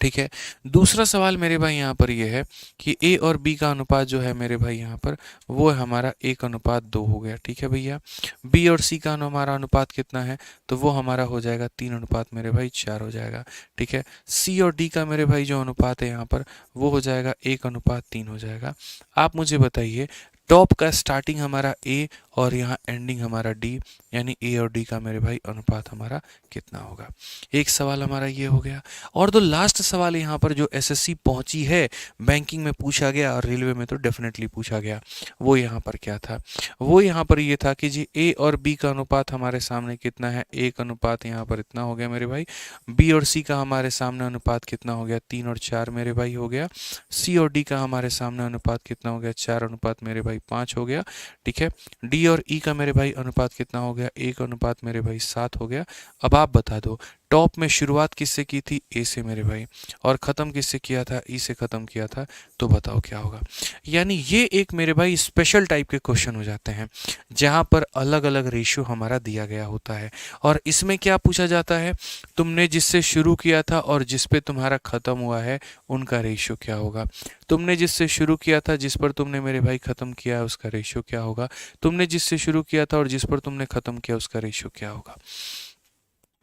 ठीक है, दूसरा सवाल मेरे भाई यहाँ पर ये है कि ए और बी का अनुपात जो है मेरे भाई यहाँ पर, वो है हमारा 1:2 हो गया। ठीक है भैया, बी और सी का हमारा अनुपात कितना है, तो वो हमारा हो जाएगा 3 अनुपात मेरे भाई 4 हो जाएगा। ठीक है, सी और डी का मेरे भाई जो अनुपात है यहाँ पर, वो हो जाएगा 1:3 हो जाएगा। आप मुझे बताइए, टॉप का स्टार्टिंग हमारा ए और यहाँ एंडिंग हमारा डी, यानी ए और डी का मेरे भाई अनुपात हमारा कितना होगा। एक सवाल हमारा ये हो गया। और तो लास्ट सवाल यहाँ पर जो एसएससी पहुंची है, बैंकिंग में पूछा गया और रेलवे में तो डेफिनेटली पूछा गया, वो यहाँ पर क्या था, वो यहाँ पर ये था कि जी ए और बी का अनुपात हमारे सामने कितना है, 1 अनुपात यहाँ पर इतना हो गया मेरे भाई। बी और सी का हमारे सामने अनुपात कितना हो गया, 3 और 4 मेरे भाई हो गया। सी और डी का हमारे सामने अनुपात कितना हो गया, 4 अनुपात मेरे भाई 5 हो गया। ठीक है, डी और ई का मेरे भाई अनुपात कितना हो गया, 1 अनुपात मेरे भाई 7 हो गया। अब आप बता दो, टॉप में शुरुआत किससे की थी, ए से मेरे भाई, और ख़त्म किससे किया था, ई से ख़त्म किया था। तो बताओ क्या होगा। यानी ये एक मेरे भाई स्पेशल टाइप के क्वेश्चन हो जाते हैं, जहाँ पर अलग अलग रेशियो हमारा दिया गया होता है। और इसमें क्या पूछा जाता है, तुमने जिससे शुरू किया था और जिस पे तुम्हारा ख़त्म हुआ है, उनका रेशियो क्या होगा। तुमने जिससे शुरू किया था, जिस पर तुमने मेरे भाई ख़त्म किया है, उसका रेशियो क्या होगा। तुमने जिससे शुरू किया था और जिस पर तुमने ख़त्म किया, उसका रेशियो क्या होगा।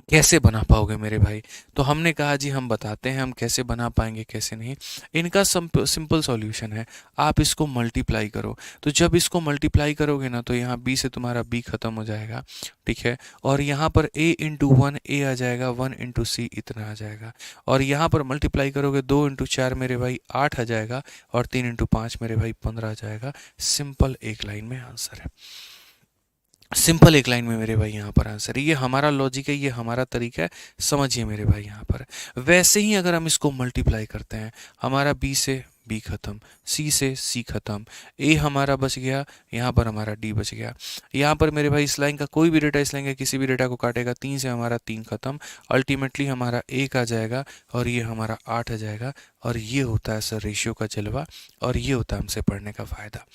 कैसे बना पाओगे मेरे भाई। तो हमने कहा जी हम बताते हैं हम कैसे बना पाएंगे कैसे नहीं। इनका सिंपल सॉल्यूशन है, आप इसको मल्टीप्लाई करो। तो जब इसको मल्टीप्लाई करोगे ना, तो यहाँ बी से तुम्हारा बी खत्म हो जाएगा। ठीक है, और यहाँ पर a इंटू 1 a आ जाएगा, 1 इंटू सी इतना आ जाएगा। और यहाँ पर मल्टीप्लाई करोगे 2 इंटू 4 मेरे भाई 8 आ जाएगा, और 3 इंटू 5 मेरे भाई 15 आ जाएगा। सिंपल एक लाइन में आंसर है, सिंपल एक लाइन में मेरे भाई यहाँ पर आंसर है। ये हमारा लॉजिक है, ये हमारा तरीका है, समझिए मेरे भाई यहाँ पर। वैसे ही अगर हम इसको मल्टीप्लाई करते हैं, हमारा बी से बी खत्म, सी से सी खत्म, ए हमारा बच गया, यहाँ पर हमारा डी बच गया। यहाँ पर मेरे भाई इस लाइन का कोई भी डेटा इस लाइन का किसी भी डेटा को काटेगा, 3 से हमारा 3 खत्म, अल्टीमेटली हमारा 1 आ जाएगा, और ये हमारा 8 आ जाएगा। और ये होता है सर रेशियो का जलवा, और ये होता है हमसे पढ़ने का फ़ायदा।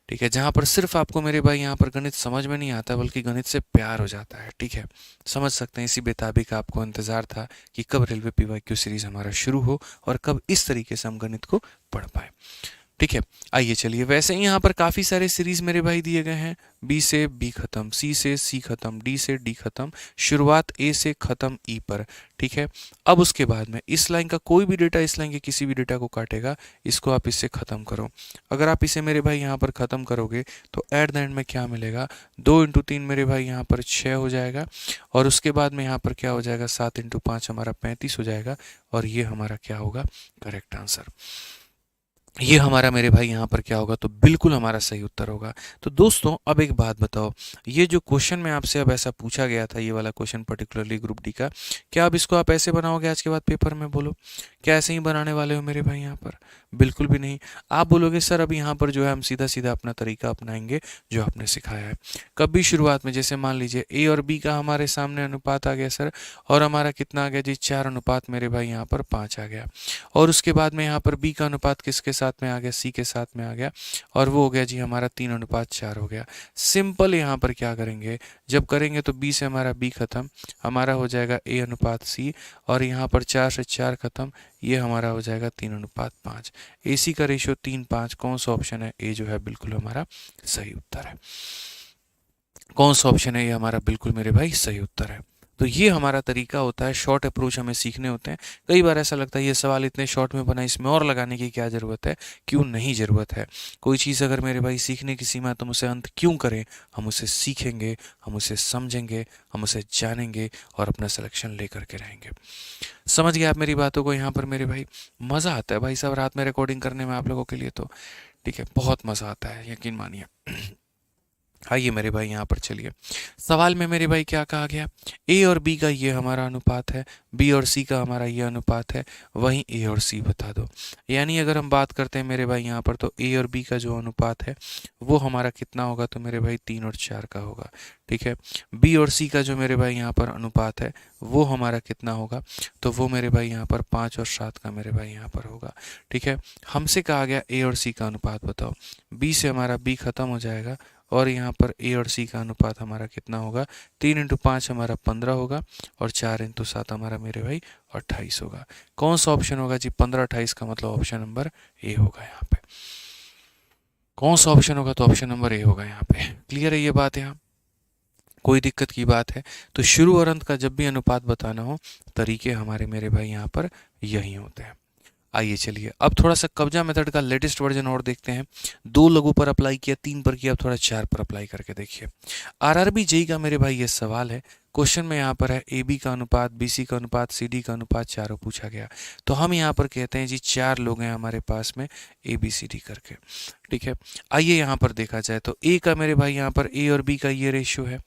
ठीक है, जहाँ पर सिर्फ आपको मेरे भाई यहाँ पर गणित समझ में नहीं आता, बल्कि गणित से प्यार हो जाता है। ठीक है, समझ सकते हैं, इसी बेताबी का आपको इंतज़ार था कि कब रेलवे पीवाईक्यू सीरीज़ हमारा शुरू हो और कब इस तरीके से हम गणित को पढ़ पाए। ठीक है। आइए चलिए, वैसे ही यहाँ पर काफ़ी सारे सीरीज मेरे भाई दिए गए हैं। बी से बी खत्म, सी से सी खत्म, डी से डी खत्म, शुरुआत ए से खत्म ई पर। ठीक है। अब उसके बाद में इस लाइन का कोई भी डेटा इस लाइन के किसी भी डेटा को काटेगा, इसको आप इससे ख़त्म करो। अगर आप इसे मेरे भाई यहाँ पर ख़त्म करोगे तो एट द एंड में क्या मिलेगा, 2 × 3 मेरे भाई यहाँ पर 6 हो जाएगा, और उसके बाद में यहाँ पर क्या हो जाएगा, 7 × 5 हमारा 35 हो जाएगा, और ये हमारा क्या होगा, करेक्ट आंसर। ये हमारा मेरे भाई यहाँ पर क्या होगा, तो बिल्कुल हमारा सही उत्तर होगा। तो दोस्तों अब एक बात बताओ, ये जो क्वेश्चन में आपसे अब ऐसा पूछा गया था, ये वाला क्वेश्चन पर्टिकुलरली ग्रुप डी का, क्या अब इसको आप ऐसे बनाओगे आज के बाद पेपर में, बोलो क्या ऐसे ही बनाने वाले हो मेरे भाई यहाँ पर? बिल्कुल भी नहीं। आप बोलोगे सर अब यहाँ पर जो है हम सीधा सीधा अपना तरीका अपनाएंगे जो आपने सिखाया है। कभी शुरुआत में जैसे मान लीजिए ए और बी का हमारे सामने अनुपात आ गया सर, और हमारा कितना आ गया जी, 4 मेरे भाई यहाँ पर 5 आ गया, और उसके बाद में यहाँ पर बी का अनुपात किसके साथ में आ गया, सी के साथ में आ गया, और वो हो गया जी हमारा 3:4 हो गया। सिंपल यहाँ पर क्या करेंगे, जब करेंगे तो बी से हमारा बी खत्म, हमारा हो जाएगा A/C, और यहाँ पर 4 से 4 खत्म, ये हमारा हो जाएगा 3:5। AC का रेशियो 3:5। कौन सा ऑप्शन है, ए जो है बिल्कुल हमारा सही उत्तर है। कौन सा ऑप्शन है, ये हमारा बिल्कुल मेरे भाई सही उत्तर है। तो ये हमारा तरीका होता है, शॉर्ट अप्रोच हमें सीखने होते हैं। कई बार ऐसा लगता है ये सवाल इतने शॉर्ट में बना, इसमें और लगाने की क्या ज़रूरत है, क्यों नहीं ज़रूरत है। कोई चीज़ अगर मेरे भाई सीखने की सीमा है तो हम उसे अंत क्यों करें, हम उसे सीखेंगे, हम उसे समझेंगे, हम उसे जानेंगे, और अपना सिलेक्शन लेकर के रहेंगे। समझ गए आप मेरी बातों को यहाँ पर मेरे भाई? मज़ा आता है भाई साहब रात में रिकॉर्डिंग करने में आप लोगों के लिए, तो ठीक है, बहुत मज़ा आता है, यकीन मानिए। आइए मेरे भाई यहाँ पर चलिए, सवाल में मेरे भाई क्या कहा गया, ए और बी का ये हमारा अनुपात है, बी और सी का हमारा ये अनुपात है, वहीं ए और सी बता दो। यानी अगर हम बात करते हैं मेरे भाई यहाँ पर, तो ए और बी का जो अनुपात है वो हमारा कितना होगा, तो मेरे भाई 3 और 4 का होगा। ठीक है। बी और सी का जो मेरे भाई यहाँ पर अनुपात है वो हमारा कितना होगा, तो वो मेरे भाई यहाँ पर 5 और 7 का मेरे भाई यहाँ पर होगा। ठीक है। हमसे कहा गया ए और सी का अनुपात बताओ, बी से हमारा बी खत्म हो जाएगा, और यहाँ पर ए और सी का अनुपात हमारा कितना होगा, 3 × 5 हमारा 15 होगा, और 4 × 7 हमारा मेरे भाई 28 होगा। कौन सा ऑप्शन होगा जी, 15-28 का मतलब ऑप्शन नंबर ए होगा यहाँ पे। कौन सा ऑप्शन होगा, तो ऑप्शन नंबर ए होगा यहाँ पे। क्लियर है ये बात यहाँ? कोई दिक्कत की बात है? तो शुरू और अंत का जब भी अनुपात बताना हो, तरीके हमारे मेरे भाई यहाँ पर यही होते हैं। आइए चलिए, अब थोड़ा सा कब्जा मेथड का लेटेस्ट वर्जन और देखते हैं। 2 लघु पर अप्लाई किया, 3 पर किया, अब थोड़ा 4 पर अप्लाई करके देखिए। आरआरबी जेई का मेरे भाई ये सवाल है। क्वेश्चन में यहाँ पर है ए बी का अनुपात, बी सी का अनुपात, सी डी का अनुपात, चारों पूछा गया। तो हम यहाँ पर कहते हैं जी 4 लोग हैं हमारे पास में ए बी सी डी करके। ठीक है। आइए यहाँ पर देखा जाए तो ए का मेरे भाई यहाँ पर ए और बी का ये रेशियो है।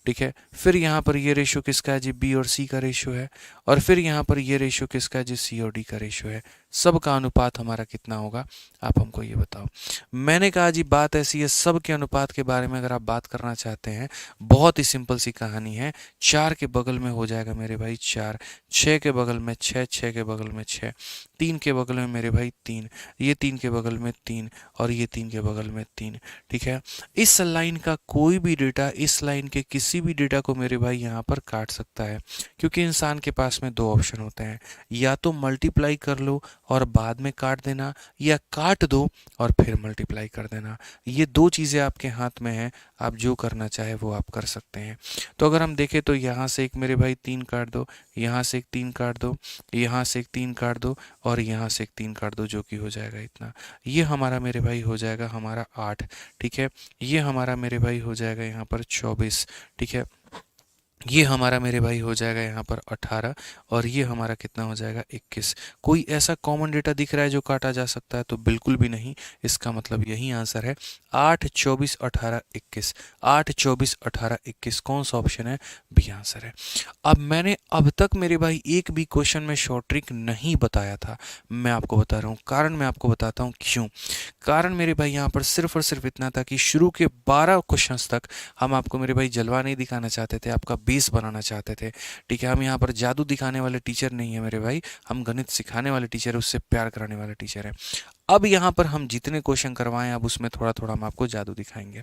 ठीक है। फिर यहाँ पर ये रेशियो किसका है जी, बी और सी का रेशियो है, और फिर यहाँ पर ये रेशियो किसका है जी, सी और डी का रेशियो है। सब का अनुपात हमारा कितना होगा, आप हमको ये बताओ। मैंने कहा जी बात ऐसी है, सब के अनुपात के बारे में अगर आप बात करना चाहते हैं, बहुत ही सिंपल सी कहानी है। 4 के बगल में हो जाएगा मेरे भाई 4, 6 के बगल में 6, 6 के बगल में 6, 3 के बगल में मेरे भाई 3, ये 3 के बगल में 3, और ये 3 के बगल में 3। ठीक है। इस लाइन का कोई भी डेटा इस लाइन के किसी भी डेटा को मेरे भाई यहाँ पर काट सकता है, क्योंकि इंसान के पास में 2 ऑप्शन होते हैं, या तो मल्टीप्लाई कर लो और बाद में काट देना, या काट दो और फिर मल्टीप्लाई कर देना। ये 2 चीज़ें आपके हाथ में हैं, आप जो करना चाहे वो आप कर सकते हैं। तो अगर हम देखें तो यहाँ से एक मेरे भाई 3 काट दो, यहाँ से एक 3 काट दो, यहाँ से एक 3 काट दो, और यहाँ से एक 3 काट दो, जो कि हो जाएगा इतना। ये हमारा मेरे भाई हो जाएगा हमारा 8। ठीक है। ये हमारा मेरे भाई हो जाएगा यहाँ पर 24। ठीक है। ये हमारा मेरे भाई हो जाएगा यहाँ पर 18, और ये हमारा कितना हो जाएगा 21। कोई ऐसा कॉमन डेटा दिख रहा है जो काटा जा सकता है, तो बिल्कुल भी नहीं। इसका मतलब यही आंसर है, 8, 24, 18, 21। 8, 24, 18, 21 कौन सा ऑप्शन है, बी आंसर है। अब मैंने अब तक मेरे भाई एक भी क्वेश्चन में शॉर्ट ट्रिक नहीं बताया था, मैं आपको बता रहा हूँ। कारण मैं आपको बताता हूँ क्यों। कारण मेरे भाई यहाँ पर सिर्फ और सिर्फ इतना था कि शुरू के 12 क्वेश्चन तक हम आपको मेरे भाई जलवा नहीं दिखाना चाहते थे, आपका बेस बनाना चाहते थे। ठीक है। हम यहाँ पर जादू दिखाने वाले टीचर नहीं है मेरे भाई, हम गणित सिखाने वाले टीचर है, उससे प्यार कराने वाले टीचर है। अब यहाँ पर हम जितने क्वेश्चन करवाएं, अब उसमें थोड़ा थोड़ा हम आपको जादू दिखाएंगे।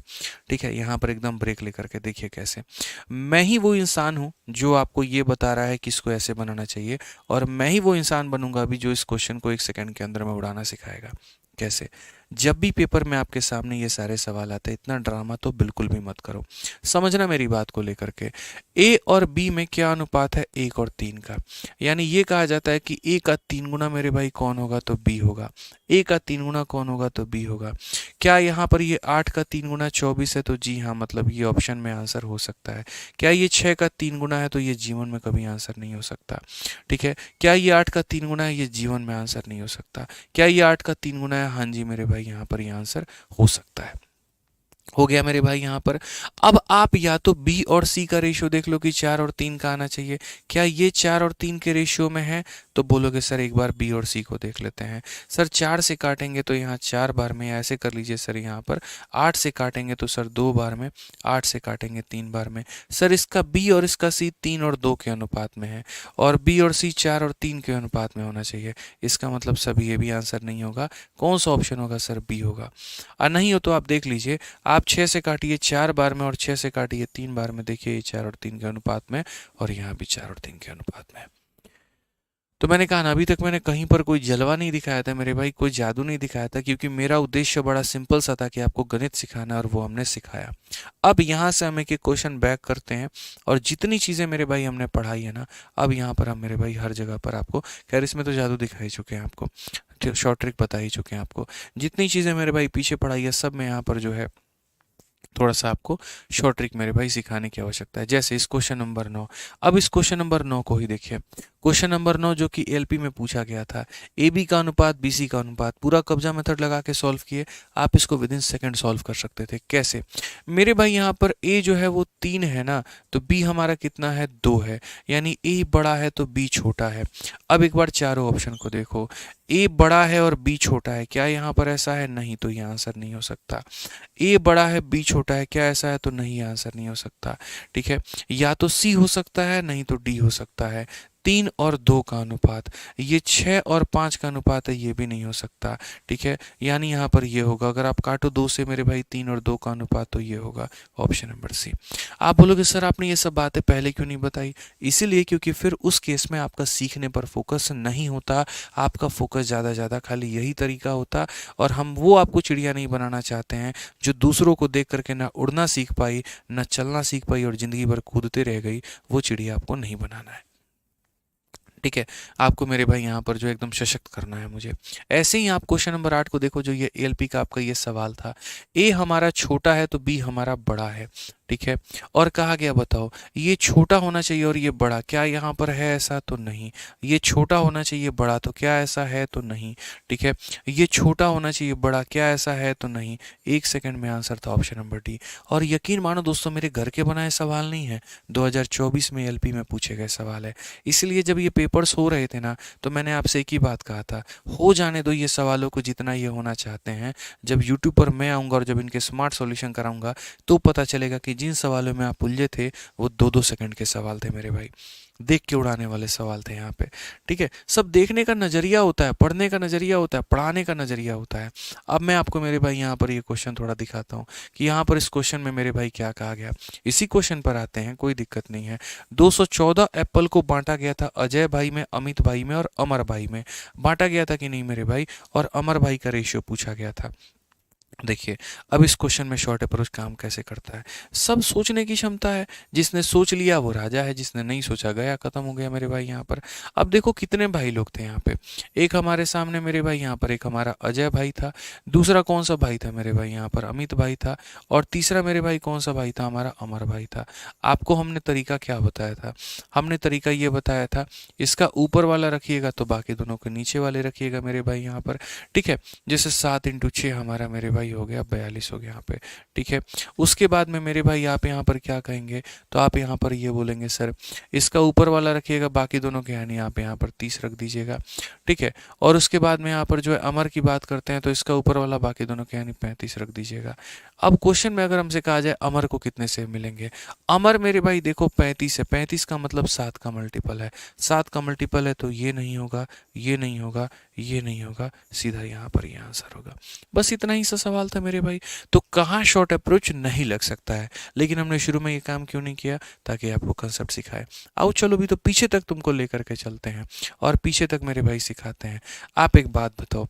ठीक है। यहाँ पर एकदम ब्रेक लेकर के देखिए कैसे। मैं ही वो इंसान हूँ जो आपको ये बता रहा है कि इसको ऐसे बनाना चाहिए, और मैं ही वो इंसान बनूंगा अभी जो इस क्वेश्चन को 1 सेकंड के अंदर में उड़ाना सिखाएगा। कैसे? जब भी पेपर में आपके सामने ये सारे सवाल आते हैं, इतना ड्रामा तो बिल्कुल भी मत करो। समझना मेरी बात को लेकर के, ए और बी में क्या अनुपात है, 1 और 3 का। यानी ये कहा जाता है कि ए का 3 गुना मेरे भाई कौन होगा, तो बी होगा। ए का 3 गुना कौन होगा, तो बी होगा। क्या यहाँ पर ये 8 का 3 गुना 24 है, तो जी हाँ, मतलब ये ऑप्शन में आंसर हो सकता है। क्या ये 6 का 3 गुना है, तो ये जीवन में कभी आंसर नहीं हो सकता। ठीक है। क्या ये 8 का 3 गुना है, ये जीवन में आंसर नहीं हो सकता। क्या ये 8 का 3 गुना है, हाँ जी मेरे भाई, यहाँ पर ये आंसर हो सकता है। हो गया मेरे भाई यहाँ पर। अब आप या तो बी और सी का रेशियो देख लो कि 4 और 3 का आना चाहिए। क्या ये 4 और 3 के रेशियो में है, तो बोलोगे सर एक बार बी और सी को देख लेते हैं। सर 4 से काटेंगे तो यहाँ 4 बार में, ऐसे कर लीजिए सर यहाँ पर। 8 से काटेंगे तो सर 2 बार में, 8 से काटेंगे 3 बार में। सर इसका बी और इसका सी 3 और 2 के अनुपात में है, और बी और सी 4 और 3 के अनुपात में होना चाहिए। इसका मतलब सभी ये भी आंसर नहीं होगा। कौन सा ऑप्शन होगा, सर बी होगा। और नहीं हो तो आप देख लीजिए, आप 6 से काटिए 4 बार में और 6 से काटिए 3 बार में, देखिए ये 4 और 3 के अनुपात में, और यहाँ भी 4 और 3 के अनुपात में। तो मैंने कहा ना, अभी तक मैंने कहीं पर कोई जलवा नहीं दिखाया था मेरे भाई, कोई जादू नहीं दिखाया था, क्योंकि मेरा उद्देश्य बड़ा सिंपल सा था कि आपको गणित सिखाना, और वो हमने सिखाया। अब यहाँ से हम एक एक क्वेश्चन बैक करते हैं, और जितनी चीज़ें मेरे भाई हमने पढ़ाई है ना, अब यहाँ पर हम मेरे भाई हर जगह पर आपको, खैर इसमें तो जादू दिखा ही चुके हैं आपको, शॉर्ट ट्रिक बता ही चुके हैं आपको। जितनी चीज़ें मेरे भाई पीछे पढ़ाई है, सब में यहाँ पर जो है थोड़ा सा आपको शॉर्ट ट्रिक मेरे भाई सिखाने की आवश्यकता है। जैसे इस क्वेश्चन नंबर 9, अब इस क्वेश्चन नंबर 9 को ही देखिए। क्वेश्चन नंबर 9 जो कि एलपी में पूछा गया था, ए बी का अनुपात बी सी का अनुपात, पूरा कब्जा मेथड लगा के सॉल्व किए। आप इसको विद इन सेकेंड सॉल्व कर सकते थे। कैसे मेरे भाई, यहाँ पर ए जो है वो 3 है ना, तो बी हमारा कितना है, 2 है। यानी ए बड़ा है तो बी छोटा है। अब एक बार चारों ऑप्शन को देखो, ए बड़ा है और बी छोटा है, क्या यहाँ पर ऐसा है, नहीं, तो ये आंसर नहीं हो सकता। ए बड़ा है बी छोटा है, क्या ऐसा है, तो नहीं, आंसर नहीं हो सकता। ठीक है। या तो सी हो सकता है, नहीं तो डी हो सकता है। 3 और 2 का अनुपात, ये 6 और 5 का अनुपात है, ये भी नहीं हो सकता। ठीक है। यानी यहाँ पर ये होगा, अगर आप काटो 2 से मेरे भाई 3 और 2 का अनुपात, तो ये होगा ऑप्शन नंबर सी। आप बोलोगे सर आपने ये सब बातें पहले क्यों नहीं बताई, इसीलिए क्योंकि फिर उस केस में आपका सीखने पर फोकस नहीं होता, आपका फोकस ज़्यादा खाली यही तरीका होता, और हम वो आपको चिड़िया नहीं बनाना चाहते हैं जो दूसरों को देख करके ना उड़ना सीख पाई, ना चलना सीख पाई, और ज़िंदगी भर कूदते रह गई। वो चिड़िया आपको नहीं बनाना है। ठीक है। आपको मेरे भाई यहाँ पर जो एकदम सशक्त करना है मुझे। ऐसे ही आप क्वेश्चन नंबर 8 को देखो, जो ये एलपी का आपका ये सवाल था। ए हमारा छोटा है तो बी हमारा बड़ा है। ठीक है। और कहा गया, बताओ ये छोटा होना चाहिए और ये बड़ा, क्या यहाँ पर है ऐसा, तो नहीं। ये छोटा होना चाहिए बड़ा, तो क्या ऐसा है, तो नहीं। ठीक है। ये छोटा होना चाहिए बड़ा, क्या ऐसा है, तो नहीं। 1 सेकंड में आंसर था ऑप्शन नंबर डी। और यकीन मानो दोस्तों, मेरे घर के बनाए सवाल नहीं है, 2024 में एलपी में पूछे गए सवाल है। इसलिए जब ये पेपर्स हो रहे थे ना, तो मैंने आपसे एक ही बात कहा था, हो जाने दो ये सवालों को जितना ये होना चाहते हैं। जब यूट्यूब पर मैं आऊँगा और जब इनके स्मार्ट सॉल्यूशन कराऊंगा, तो पता चलेगा कि जिन सवालों में आप उलझे थे, वो 2-2 सेकंड के सवाल थे मेरे भाई, देख के उड़ाने वाले सवाल थे यहाँ पे। ठीक है। सब देखने का नज़रिया होता है, पढ़ने का नज़रिया होता है, पढ़ाने का नज़रिया होता है। अब मैं आपको मेरे भाई यहाँ पर ये क्वेश्चन थोड़ा दिखाता हूँ कि यहाँ पर इस क्वेश्चन में मेरे भाई क्या कहा गया। इसी क्वेश्चन पर आते हैं, कोई दिक्कत नहीं है। 214 एप्पल को बांटा गया था अजय भाई में, अमित भाई में और अमर भाई में। बांटा गया था कि नहीं मेरे भाई, और अमर भाई का रेशियो पूछा गया था। देखिए, अब इस क्वेश्चन में शॉर्ट अप्रोच काम कैसे करता है। सब सोचने की क्षमता है, जिसने सोच लिया वो राजा है, जिसने नहीं सोचा गया, खत्म हो गया मेरे भाई यहाँ पर। अब देखो कितने भाई लोग थे यहाँ पे, एक हमारे सामने मेरे भाई यहाँ पर एक हमारा अजय भाई था, दूसरा कौन सा भाई था मेरे भाई यहाँ पर, अमित भाई था, और तीसरा मेरे भाई कौन सा भाई था, हमारा अमर भाई था। आपको हमने तरीका क्या बताया था, हमने तरीका ये बताया था, इसका ऊपर वाला रखिएगा तो बाकी दोनों के नीचे वाले रखिएगा मेरे भाई यहाँ पर। ठीक है। जैसे 7 × 6 हमारा मेरे भाई हो गया 42 हो गया यहाँ पे। ठीक है। उसके बाद में मेरे भाई आप यहाँ पर क्या कहेंगे, तो आप यहाँ पर ये बोलेंगे सर इसका ऊपर वाला रखिएगा, बाकी दोनों के यानी आप यहाँ पर 30 रख दीजिएगा। ठीक है। और उसके बाद में यहाँ पर जो है अमर की बात करते हैं, तो इसका ऊपर वाला बाकी दोनों के यानी 35 रख दीजिएगा। अब क्वेश्चन में अगर हमसे कहा जाए अमर को कितने से मिलेंगे, अमर मेरे भाई देखो 35 है, 35 का मतलब 7 का मल्टीपल है, 7 का मल्टीपल है, तो ये नहीं होगा, ये नहीं होगा, ये नहीं होगा, सीधा यहाँ पर ये आंसर होगा। बस इतना ही सा सवाल था मेरे भाई। तो कहाँ शॉर्ट अप्रोच नहीं लग सकता है, लेकिन हमने शुरू में ये काम क्यों नहीं किया, ताकि आपको कंसेप्ट सिखाए। आओ चलो भी तो पीछे तक तुमको लेकर के चलते हैं, और पीछे तक मेरे भाई सिखाते हैं। आप एक बात बताओ,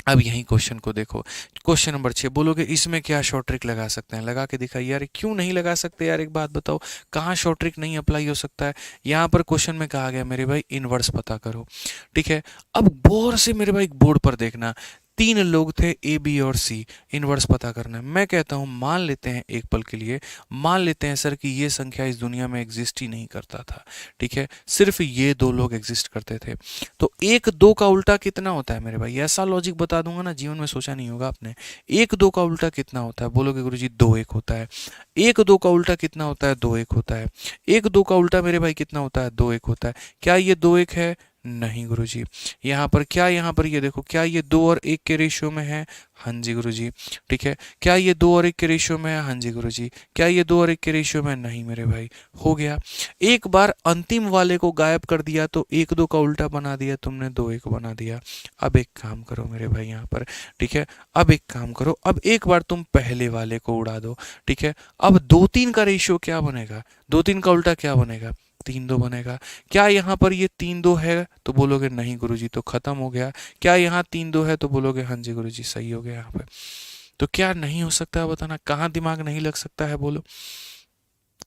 अब यही क्वेश्चन को देखो, क्वेश्चन नंबर 6, बोलोगे इसमें क्या शॉर्ट ट्रिक लगा सकते हैं, लगा के दिखाइए। यार क्यों नहीं लगा सकते यार, एक बात बताओ, कहाँ शॉर्ट ट्रिक नहीं अप्लाई हो सकता है। यहाँ पर क्वेश्चन में कहा गया मेरे भाई इनवर्स पता करो, ठीक है। अब गौर से मेरे भाई बोर्ड पर देखना, 3 लोग थे ए बी और सी, इनवर्स पता करना है। मैं कहता हूँ मान लेते हैं एक पल के लिए, मान लेते हैं सर कि ये संख्या इस दुनिया में एग्जिस्ट ही नहीं करता था, ठीक है, सिर्फ ये 2 लोग एग्जिस्ट करते थे। तो 1 2 का उल्टा कितना होता है मेरे भाई, ऐसा लॉजिक बता दूंगा ना, जीवन में सोचा नहीं होगा आपने। 1 2 का उल्टा कितना होता है, बोलोगे गुरुजी 2 1 होता है। 1 2 का उल्टा कितना होता है, 2 1 होता है। 1 2 का उल्टा मेरे भाई कितना होता है, 2 1 होता है। क्या ये 2 1 है, नहीं गुरुजी। यहाँ पर क्या, यहाँ पर ये देखो, क्या ये 2 और 1 के रेशियो में है, हाँ जी गुरुजी, ठीक है। क्या ये 2 और 1 के रेशियो में है, हाँ जी गुरुजी। क्या ये 2 और 1 के रेशियो में, नहीं मेरे भाई। हो गया, एक बार अंतिम वाले को गायब कर दिया तो 1 2 का उल्टा बना दिया तुमने, 2 1 बना दिया। अब एक काम करो मेरे भाई यहाँ पर, ठीक है, अब एक काम करो, अब एक बार तुम पहले वाले को उड़ा दो, ठीक है। अब 2 3 का रेशियो क्या बनेगा, 2 3 का उल्टा क्या बनेगा, 3 2 बनेगा। क्या यहाँ पर ये 3 2 है, तो बोलोगे नहीं गुरुजी, तो खत्म हो गया। क्या यहाँ 3 2 है, तो बोलोगे हाँ जी गुरुजी, सही हो गया यहाँ पे। तो क्या नहीं हो सकता है बताना, कहाँ दिमाग नहीं लग सकता है, बोलो।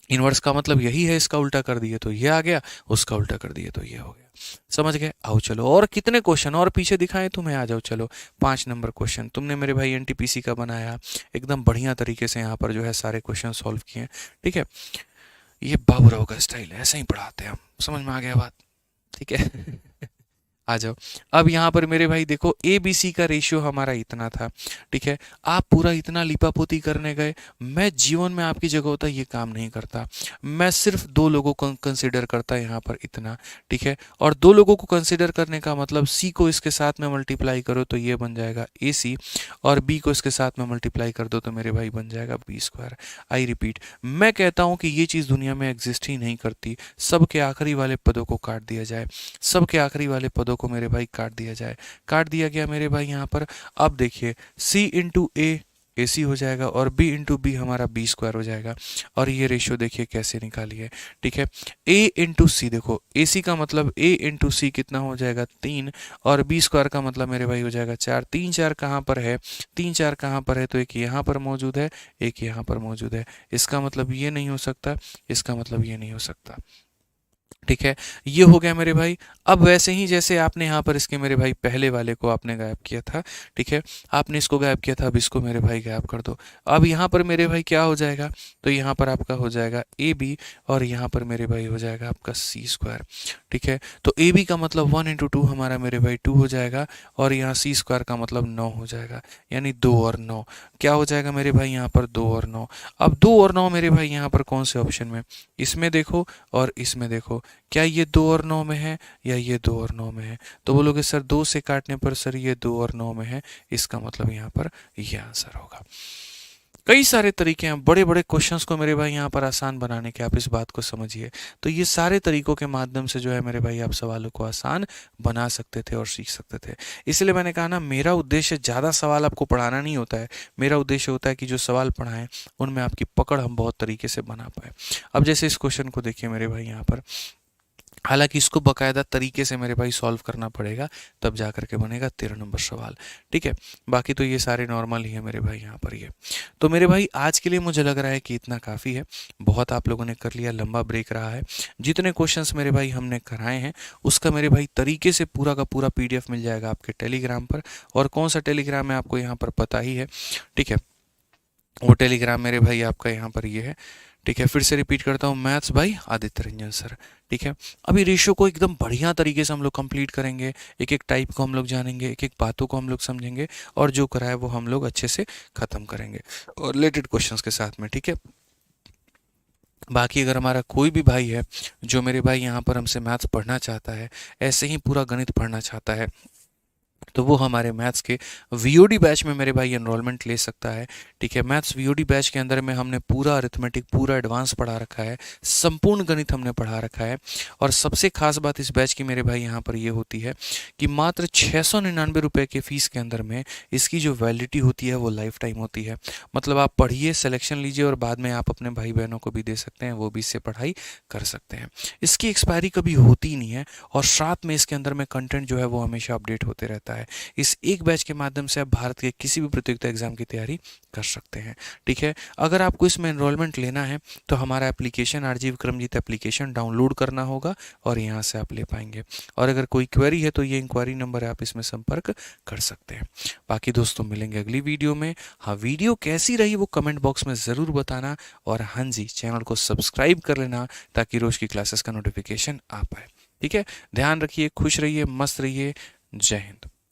इनवर्स का मतलब यही है, इसका उल्टा कर दिए तो ये आ गया, उसका उल्टा कर दिए तो ये हो गया। समझ गए, आओ चलो, और कितने क्वेश्चन और पीछे दिखाएं तुम्हें, आ जाओ चलो। 5 नंबर क्वेश्चन तुमने मेरे भाई एनटीपीसी का बनाया, एकदम बढ़िया तरीके से यहाँ पर जो है सारे क्वेश्चन सॉल्व किए, ठीक है। ये बाबूराव का स्टाइल है, ऐसे ही पढ़ाते हैं हम, समझ में आ गया बात, ठीक है। आ जाओ। अब यहाँ पर मेरे भाई देखो, ए बी सी का रेशियो हमारा इतना था, ठीक है। आप पूरा इतना लिपापोती करने गए, मैं जीवन में आपकी जगह होता ये काम नहीं करता। मैं सिर्फ 2 लोगों को कंसिडर करता यहाँ पर इतना, ठीक है। और 2 लोगों को कंसिडर करने का मतलब सी को इसके साथ में मल्टीप्लाई करो तो ये बन जाएगा ए सी, और बी को इसके साथ में मल्टीप्लाई कर दो तो मेरे भाई बन जाएगा बी स्क्वायर। आई रिपीट, मैं कहता हूँ कि ये चीज़ दुनिया में एग्जिस्ट ही नहीं करती। सबके आखिरी वाले पदों को काट दिया जाए, सबके आखिरी वाले पदों को मेरे भाई काट दिया जाए। काट दिया गया मेरे भाई यहाँ पर। अब देखिए, c इंटू ए सी हो जाएगा, और b इंटू बी हमारा बी स्क्वायर हो जाएगा। और ये रेशियो देखिए कैसे निकालिए, ठीक है। a इंटू सी, देखो ए सी का मतलब a इंटू सी कितना हो जाएगा, 3, और बी स्क्वायर का मतलब मेरे भाई हो जाएगा 4। 3 4 कहाँ पर है, 3 4 कहाँ पर है, तो एक यहाँ पर मौजूद है, एक यहाँ पर मौजूद है। इसका मतलब ये नहीं हो सकता, इसका मतलब ये नहीं हो सकता, ठीक है। ये हो गया मेरे भाई। अब वैसे ही जैसे आपने यहाँ पर इसके मेरे भाई पहले वाले को आपने गायब किया था, ठीक है, आपने इसको गायब किया था, अब इसको मेरे भाई गायब कर दो। अब यहाँ पर मेरे भाई क्या हो जाएगा, तो यहाँ पर आपका हो जाएगा ए बी, और यहाँ पर मेरे भाई हो जाएगा आपका सी स्क्वायर, ठीक है। तो ए बी का मतलब 1 इंटू 2 हमारा मेरे भाई 2 हो जाएगा, और यहाँ सी स्क्वायर का मतलब 9 हो जाएगा, यानी 2 और 9 क्या हो जाएगा मेरे भाई यहाँ पर, 2 और 9। अब 2 और 9 मेरे भाई यहाँ पर कौन से ऑप्शन में, इसमें देखो और इसमें देखो, क्या ये 2 और 9 में है, या ये 2 और 9 में है, तो बोलोगे सर 2 से काटने पर सर ये 2 और 9 में है, इसका मतलब यहाँ पर ये आंसर होगा। कई सारे तरीके हैं बड़े बड़े क्वेश्चंस को मेरे भाई यहाँ पर आसान बनाने के, आप इस बात को समझिए। तो ये सारे तरीकों के माध्यम से जो है मेरे भाई आप सवालों को आसान बना सकते थे और सीख सकते थे। इसलिए मैंने कहा ना, मेरा उद्देश्य ज़्यादा सवाल आपको पढ़ाना नहीं होता है, मेरा उद्देश्य होता है कि जो सवाल पढ़ाएं उनमें आपकी पकड़ हम बहुत तरीके से बना पाए। अब जैसे इस क्वेश्चन को देखिए मेरे भाई यहाँ पर, हालांकि इसको बकायदा तरीके से मेरे भाई सॉल्व करना पड़ेगा, तब जा करके बनेगा 13 नंबर सवाल, ठीक है। बाकी तो ये सारे नॉर्मल ही है मेरे भाई यहाँ पर ये। तो मेरे भाई आज के लिए मुझे लग रहा है कि इतना काफ़ी है, बहुत आप लोगों ने कर लिया, लंबा ब्रेक रहा है। जितने क्वेश्चंस मेरे भाई हमने कराए हैं उसका मेरे भाई तरीके से पूरा का पूरा PDF मिल जाएगा आपके टेलीग्राम पर, और कौन सा टेलीग्राम है आपको यहाँ पर पता ही है, ठीक है। वो टेलीग्राम मेरे भाई आपका यहाँ पर ये है, ठीक है। फिर से रिपीट करता हूँ, मैथ्स भाई आदित्य रंजन सर, ठीक है। अभी रेशियो को एकदम बढ़िया तरीके से हम लोग कंप्लीट करेंगे, एक एक टाइप को हम लोग जानेंगे, एक एक बातों को हम लोग समझेंगे, और जो कराए वो हम लोग अच्छे से ख़त्म करेंगे, और रिलेटेड क्वेश्चंस के साथ में, ठीक है। बाकी अगर हमारा कोई भी भाई है जो मेरे भाई यहाँ पर हमसे मैथ्स पढ़ना चाहता है, ऐसे ही पूरा गणित पढ़ना चाहता है, तो वो हमारे मैथ्स के VOD बैच में मेरे भाई एनरोलमेंट ले सकता है, ठीक है। मैथ्स VOD बैच के अंदर में हमने पूरा अरिथमेटिक पूरा एडवांस पढ़ा रखा है, संपूर्ण गणित हमने पढ़ा रखा है। और सबसे खास बात इस बैच की मेरे भाई यहाँ पर ये होती है कि मात्र 699 रुपये के फ़ीस के अंदर में इसकी जो वैलिडिटी होती है वो लाइफ टाइम होती है। मतलब आप पढ़िए, सिलेक्शन लीजिए, और बाद में आप अपने भाई बहनों को भी दे सकते हैं, वो भी इससे पढ़ाई कर सकते हैं। इसकी एक्सपायरी कभी होती ही नहीं है, और साथ में इसके अंदर में कंटेंट जो है वो हमेशा अपडेट होते रहता है। सकता है। इस एक बैच के माध्यम से आप भारत के किसी भी प्रतियोगिता एग्जाम की तैयारी कर सकते हैं। ठीक है, अगर आपको इसमें एनरोलमेंट लेना है तो हमारा application RG Vikramjeet application download करना होगा और यहाँ से आप ले पाएंगे। और अगर कोई क्वेरी है तो ये इंक्वायरी नंबर है, आप इसमें संपर्क कर सकते हैं। बाकी दोस्तों मिलेंगे अगली वीडियो में। हाँ, वीडियो कैसी रही वो कमेंट बॉक्स में ज़रूर बताना, और हाँ जी, चैनल को सब्सक्राइब कर लेना ताकि रोज की क्लासेस का नोटिफिकेशन आ पाए। ठीक है, ध्यान रखिए, खुश रहिए, मस्त रहिए। जय हिंद।